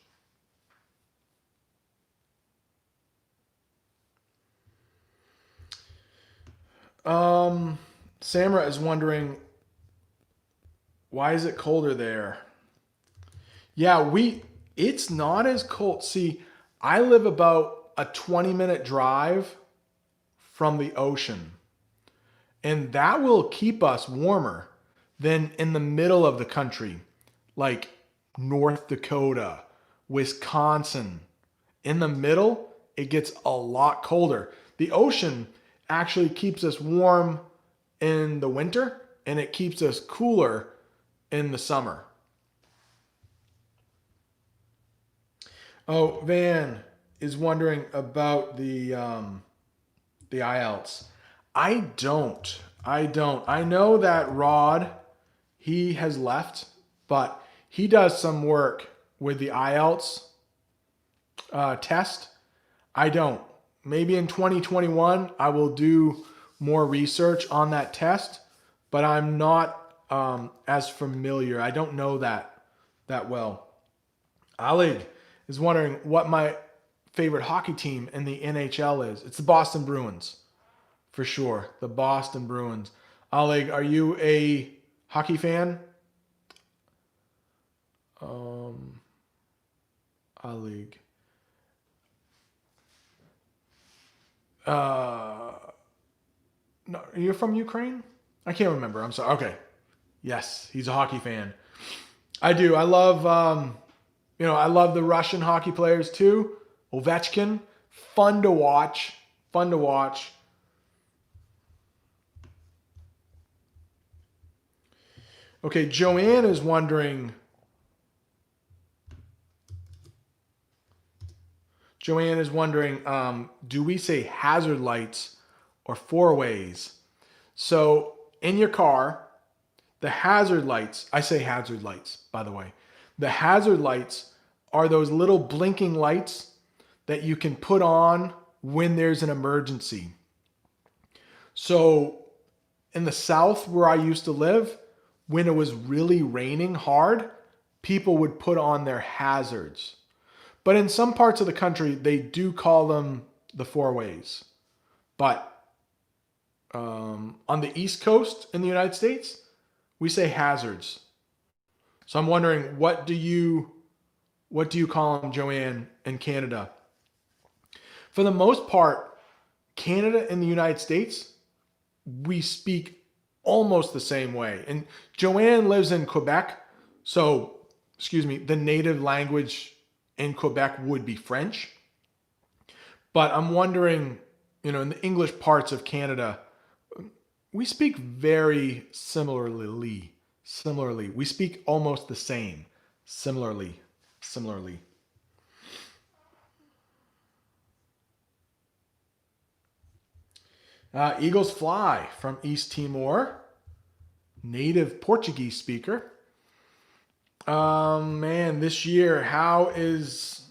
Samra is wondering, why is it colder there? Yeah, it's not as cold. See, I live about a 20-minute drive from the ocean, and that will keep us warmer than in the middle of the country, like North Dakota, Wisconsin. In the middle, it gets a lot colder. The ocean actually keeps us warm in the winter, and it keeps us cooler in the summer. Oh, Van is wondering about the IELTS. I don't. I don't. I know that Rod, he has left, but he does some work with the IELTS test. I don't. Maybe in 2021 I will do more research on that test, but I'm not as familiar. I don't know that well. Alig is wondering what my favorite hockey team in the NHL is. It's the Boston Bruins, for sure. The Boston Bruins. Alig, are you a hockey fan? Alig. No, you're from Ukraine? I can't remember. I'm sorry. Okay. Yes, he's a hockey fan. I do. I love, I love the Russian hockey players too. Ovechkin, fun to watch. Fun to watch. Okay, Joanne is wondering. Do we say hazard lights or four ways? So in your car, the hazard lights, I say hazard lights, by the way. The hazard lights are those little blinking lights that you can put on when there's an emergency. So in the South where I used to live, when it was really raining hard, people would put on their hazards. But in some parts of the country, they do call them the four ways. But on the East Coast in the United States, we say hazards. So I'm wondering, what do you call them, Joanne, in Canada? For the most part, Canada and the United States, we speak almost the same way. And Joanne lives in Quebec, so, the native language in Quebec would be French. But I'm wondering, in the English parts of Canada, we speak very similarly. We speak almost the same. Similarly. Eagles Fly from East Timor, native Portuguese speaker. Man, this year, how is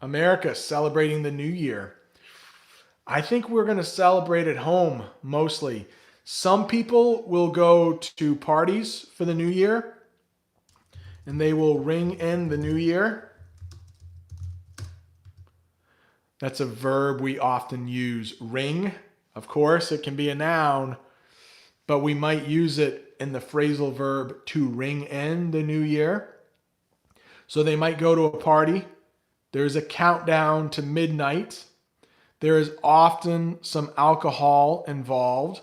America celebrating the new year? I think we're going to celebrate at home mostly. Some people will go to parties for the new year and they will ring in the new year. That's a verb we often use. Ring, of course, it can be a noun, but we might use it in the phrasal verb to ring in the new year. So they might go to a party. There's a countdown to midnight. There is often some alcohol involved.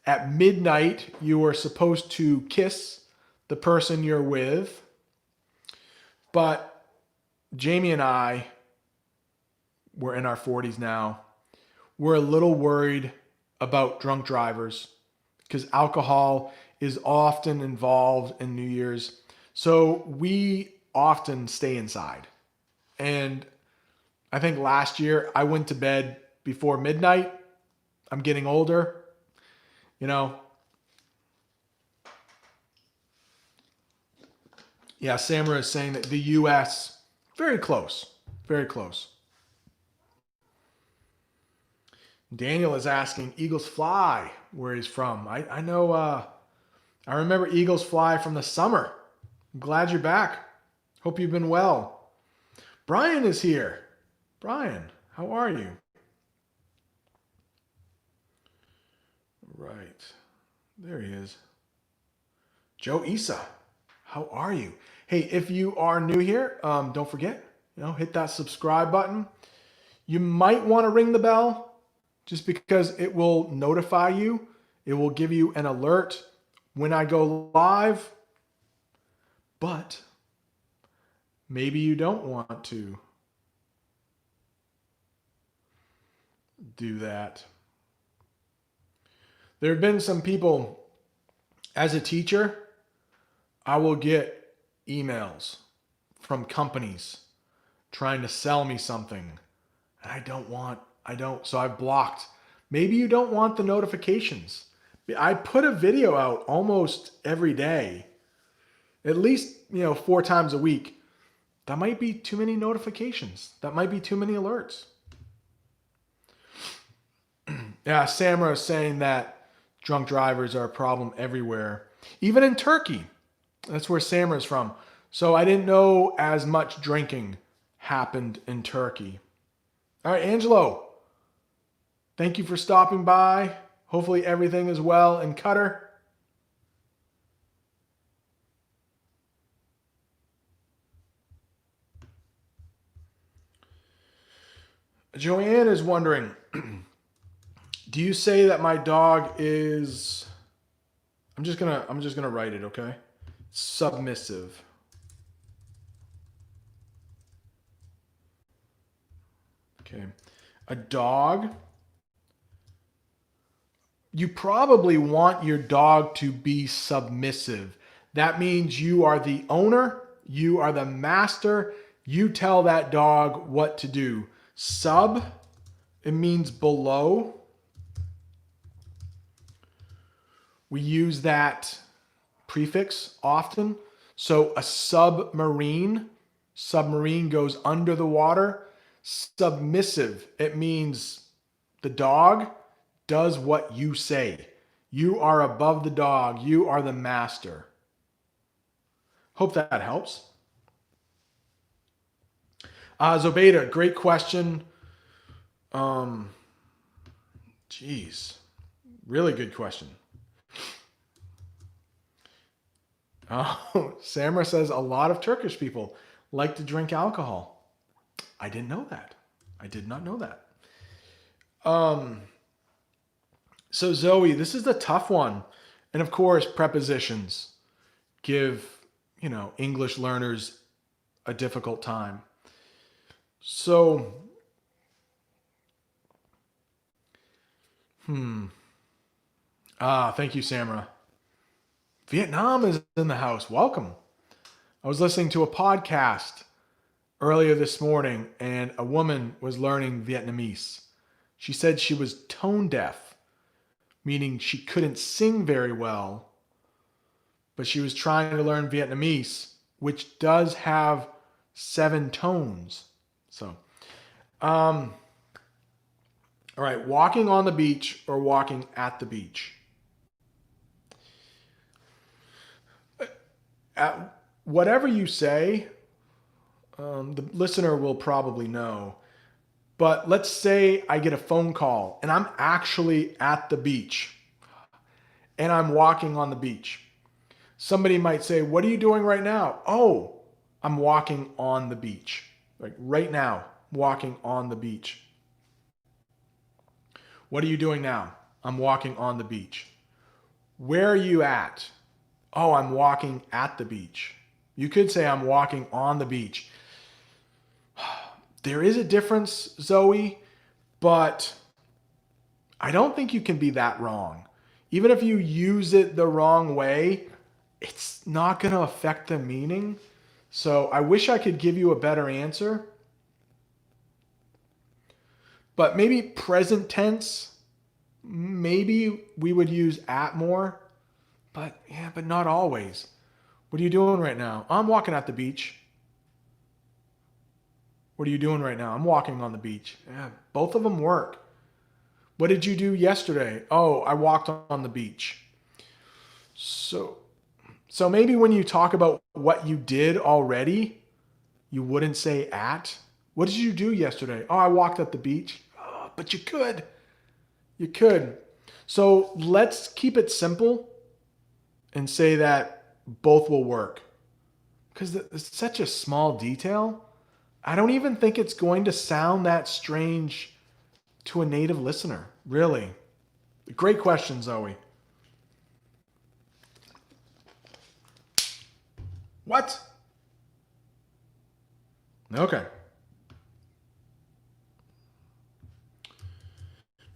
At midnight, you are supposed to kiss the person you're with. But Jamie and I, we're in our 40s now. We're a little worried about drunk drivers because alcohol is often involved in New Year's. So we often stay inside. And I think last year I went to bed before midnight. I'm getting older, you know. Yeah, Samara is saying that the US, very close, very close. Daniel is asking Eagles Fly where he's from. I know, I remember Eagles Fly from the summer. I'm glad you're back. Hope you've been well. Brian is here. Brian, how are you? Right. There he is. Joe Isa, how are you? Hey, if you are new here, don't forget, hit that subscribe button. You might want to ring the bell just because it will notify you. It will give you an alert when I go live. But maybe you don't want to do that. There have been some people, as a teacher, I will get emails from companies trying to sell me something. And so I've blocked. Maybe you don't want the notifications. I put a video out almost every day, at least, 4 times a week. That might be too many notifications. That might be too many alerts. Yeah, Samara is saying that drunk drivers are a problem everywhere, even in Turkey. That's where Samara's from. So I didn't know as much drinking happened in Turkey. All right, Angelo, thank you for stopping by. Hopefully everything is well in Qatar. Joanne is wondering, do you say that my dog is, I'm just gonna write it, okay? Submissive. Okay. A dog. You probably want your dog to be submissive. That means you are the owner, you are the master, you tell that dog what to do. Sub, it means below. We use that prefix often. So a submarine goes under the water. Submissive, it means the dog does what you say. You are above the dog. You are the master. Hope that helps. Zobeda, great question. Really good question. Oh, Samra says a lot of Turkish people like to drink alcohol. I didn't know that. I did not know that. So Zoe, this is the tough one. And of course, prepositions give, English learners a difficult time. So, thank you, Samra. Vietnam is in the house. Welcome. I was listening to a podcast earlier this morning, and a woman was learning Vietnamese. She said she was tone deaf, meaning she couldn't sing very well, but she was trying to learn Vietnamese, which does have 7 tones. So, all right, walking on the beach or walking at the beach? Whatever you say, the listener will probably know. But let's say I get a phone call and I'm actually at the beach and I'm walking on the beach. Somebody might say, "What are you doing right now?" "Oh, I'm walking on the beach." Like right now, walking on the beach. "What are you doing now?" "I'm walking on the beach." "Where are you at?" "Oh, I'm walking at the beach." You could say I'm walking on the beach. There is a difference, Zoe, but I don't think you can be that wrong. Even if you use it the wrong way, it's not going to affect the meaning. So I wish I could give you a better answer. But maybe present tense, maybe we would use at more. But yeah, but not always. What are you doing right now? I'm walking at the beach. What are you doing right now? I'm walking on the beach. Yeah, both of them work. What did you do yesterday? Oh, I walked on the beach. So so maybe when you talk about what you did already, you wouldn't say at. What did you do yesterday? Oh, I walked at the beach. Oh, but you could. You could. So let's keep it simple and say that both will work. Because it's such a small detail. I don't even think it's going to sound that strange to a native listener. Really. Great question, Zoe. What? Okay.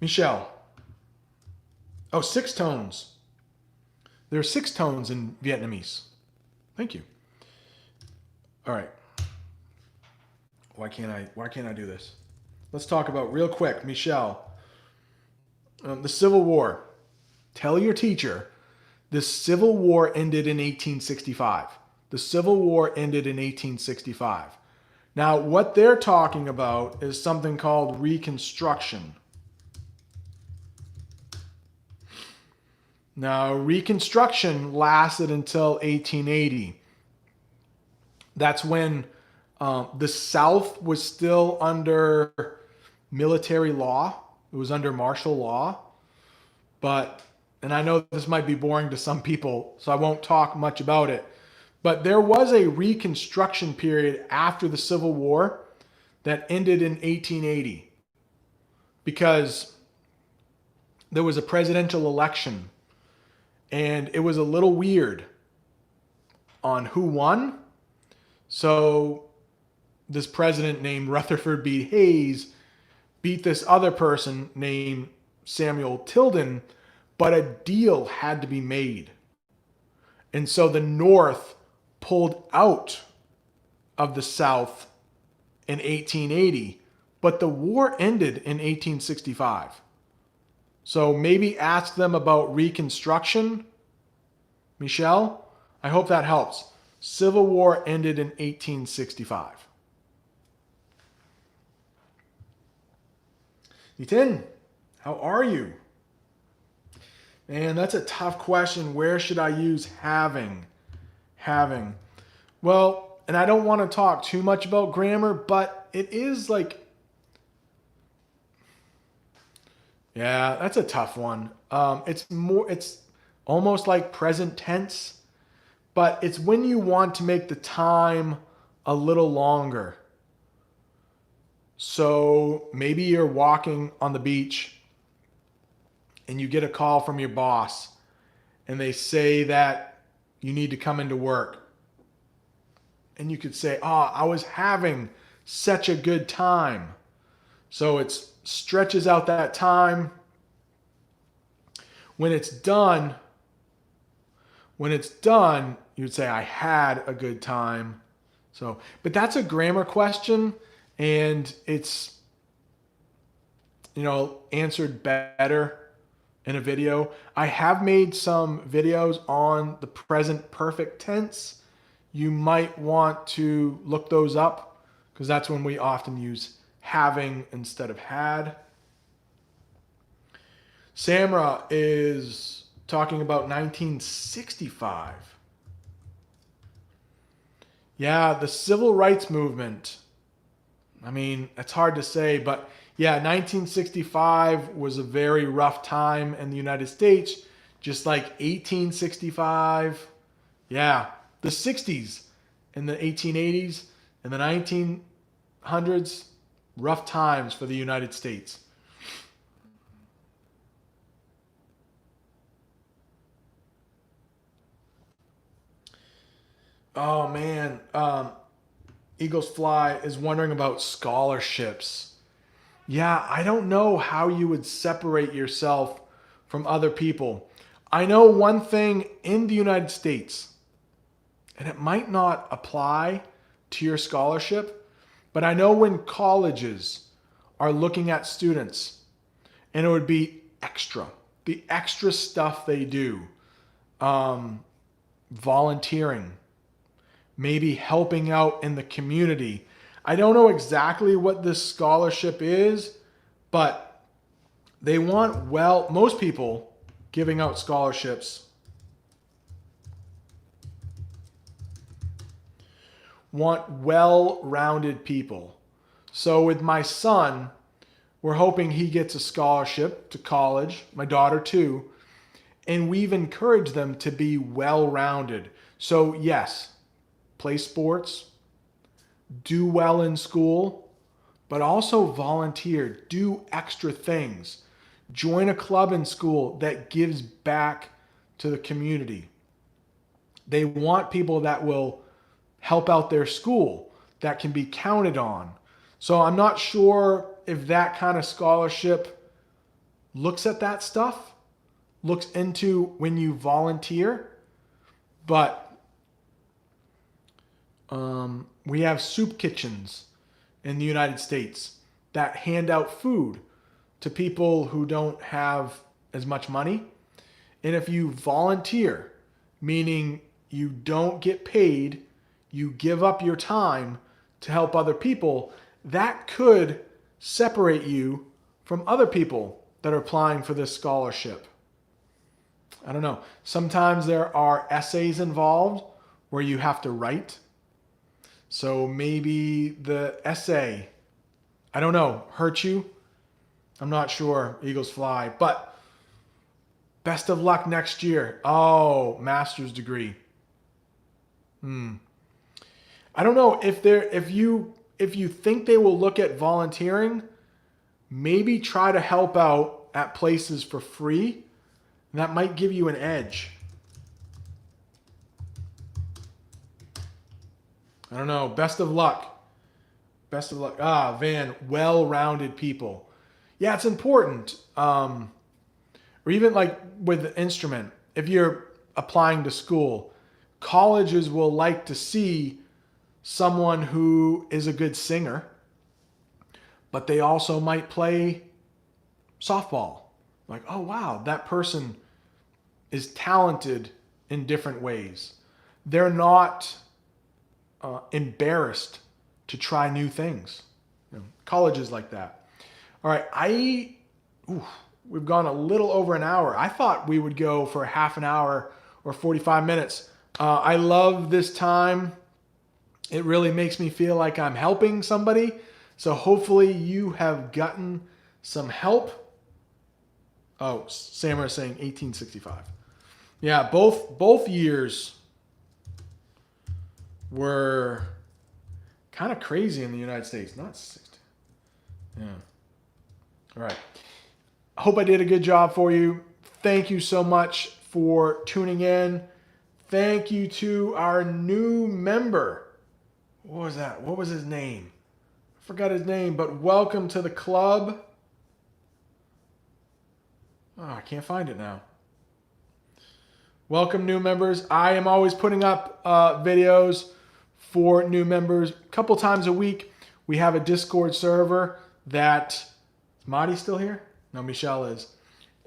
Michelle. Oh, 6 tones. There are 6 tones in Vietnamese. Thank you. All right. Why can't I do this? Let's talk about real quick, Michelle. The Civil War. Tell your teacher the Civil War ended in 1865. The Civil War ended in 1865. Now, what they're talking about is something called Reconstruction. Now, Reconstruction lasted until 1880. That's when the South was still under military law. It was under martial law. But, and I know this might be boring to some people, so I won't talk much about it. But there was a Reconstruction period after the Civil War that ended in 1880 because there was a presidential election and it was a little weird on who won. So this president named Rutherford B. Hayes beat this other person named Samuel Tilden, but a deal had to be made. And so the North pulled out of the South in 1880, but the war ended in 1865. So maybe ask them about Reconstruction. Michelle, I hope that helps. Civil War ended in 1865. Nitin, how are you? Man, that's a tough question. Where should I use having? Having. Well, and I don't want to talk too much about grammar, but it is like, yeah, that's a tough one. It's almost like present tense, but it's when you want to make the time a little longer. So maybe you're walking on the beach and you get a call from your boss and they say that you need to come into work. And you could say, oh, I was having such a good time. So it stretches out that time. When it's done, you'd say, I had a good time. So, but that's a grammar question and it's, answered better in a video. I have made some videos on the present perfect tense. You might want to look those up because that's when we often use having instead of had. Samra is talking about 1965. Yeah, the civil rights movement. I mean, it's hard to say, but yeah, 1965 was a very rough time in the United States, just like 1865. Yeah, the 60s and the 1880s and the 1900s, rough times for the United States. Oh man, Eagles Fly is wondering about scholarships. Yeah, I don't know how you would separate yourself from other people. I know one thing in the United States, and it might not apply to your scholarship, but I know when colleges are looking at students, and it would be extra, the extra stuff they do, volunteering, maybe helping out in the community. I don't know exactly what this scholarship is, but they want, well, most people giving out scholarships want well-rounded people. So with my son, we're hoping he gets a scholarship to college, my daughter too, and we've encouraged them to be well-rounded. So yes, play sports, do well in school, but also volunteer, do extra things. Join a club in school that gives back to the community. They want people that will help out their school, that can be counted on. So I'm not sure if that kind of scholarship looks at that stuff, looks into when you volunteer, but we have soup kitchens in the United States that hand out food to people who don't have as much money. And if you volunteer, meaning you don't get paid, you give up your time to help other people, that could separate you from other people that are applying for this scholarship. I don't know. Sometimes there are essays involved where you have to write. So maybe the essay, I don't know, hurt you? I'm not sure, Eagles Fly. But best of luck next year. Oh, master's degree. I don't know if you think they will look at volunteering, maybe try to help out at places for free. And that might give you an edge. I don't know. Best of luck. Best of luck. Van, well-rounded people. Yeah, it's important. Or even like with the instrument, if you're applying to school, colleges will like to see someone who is a good singer, but they also might play softball. Like, oh wow, that person is talented in different ways. They're not embarrassed to try new things. Colleges like that. All right, we've gone a little over an hour. I thought we would go for half an hour or 45 minutes. I love this time. It really makes me feel like I'm helping somebody. So hopefully you have gotten some help. Oh, Samara is saying 1865. Yeah, both years were kind of crazy in the United States. Not 60. Yeah. All right. I hope I did a good job for you. Thank you so much for tuning in. Thank you to our new member. What was that? What was his name? I forgot his name, but welcome to the club. Oh, I can't find it now. Welcome, new members. I am always putting up videos for new members a couple times a week. We have a Discord server that... Is Marty still here? No, Michelle is.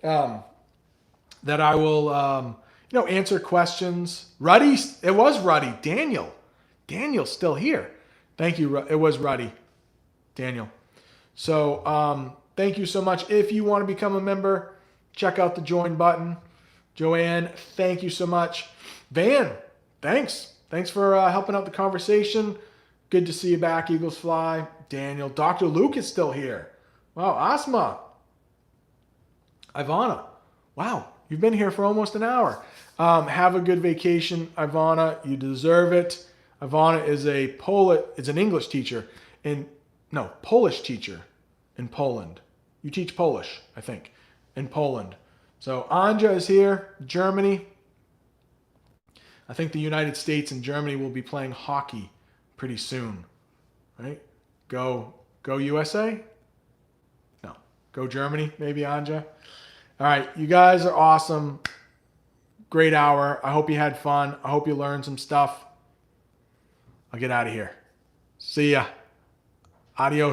That I will, answer questions. Ruddy, it was Ruddy. Daniel's still here. Thank you. It was Ruddy. Daniel. So, thank you so much. If you want to become a member, check out the join button. Joanne, thank you so much. Van, thanks. Thanks for helping out the conversation. Good to see you back, Eagles Fly. Daniel. Dr. Luke is still here. Wow, Asma. Ivana. Wow, you've been here for almost an hour. Have a good vacation, Ivana. You deserve it. Ivana is an English teacher Polish teacher in Poland. You teach Polish, I think, in Poland. So Anja is here, Germany. I think the United States and Germany will be playing hockey pretty soon. right? Go USA? No. Go Germany, maybe, Anja? All right, you guys are awesome. Great hour. I hope you had fun. I hope you learned some stuff. I'll get out of here. See ya. Adios.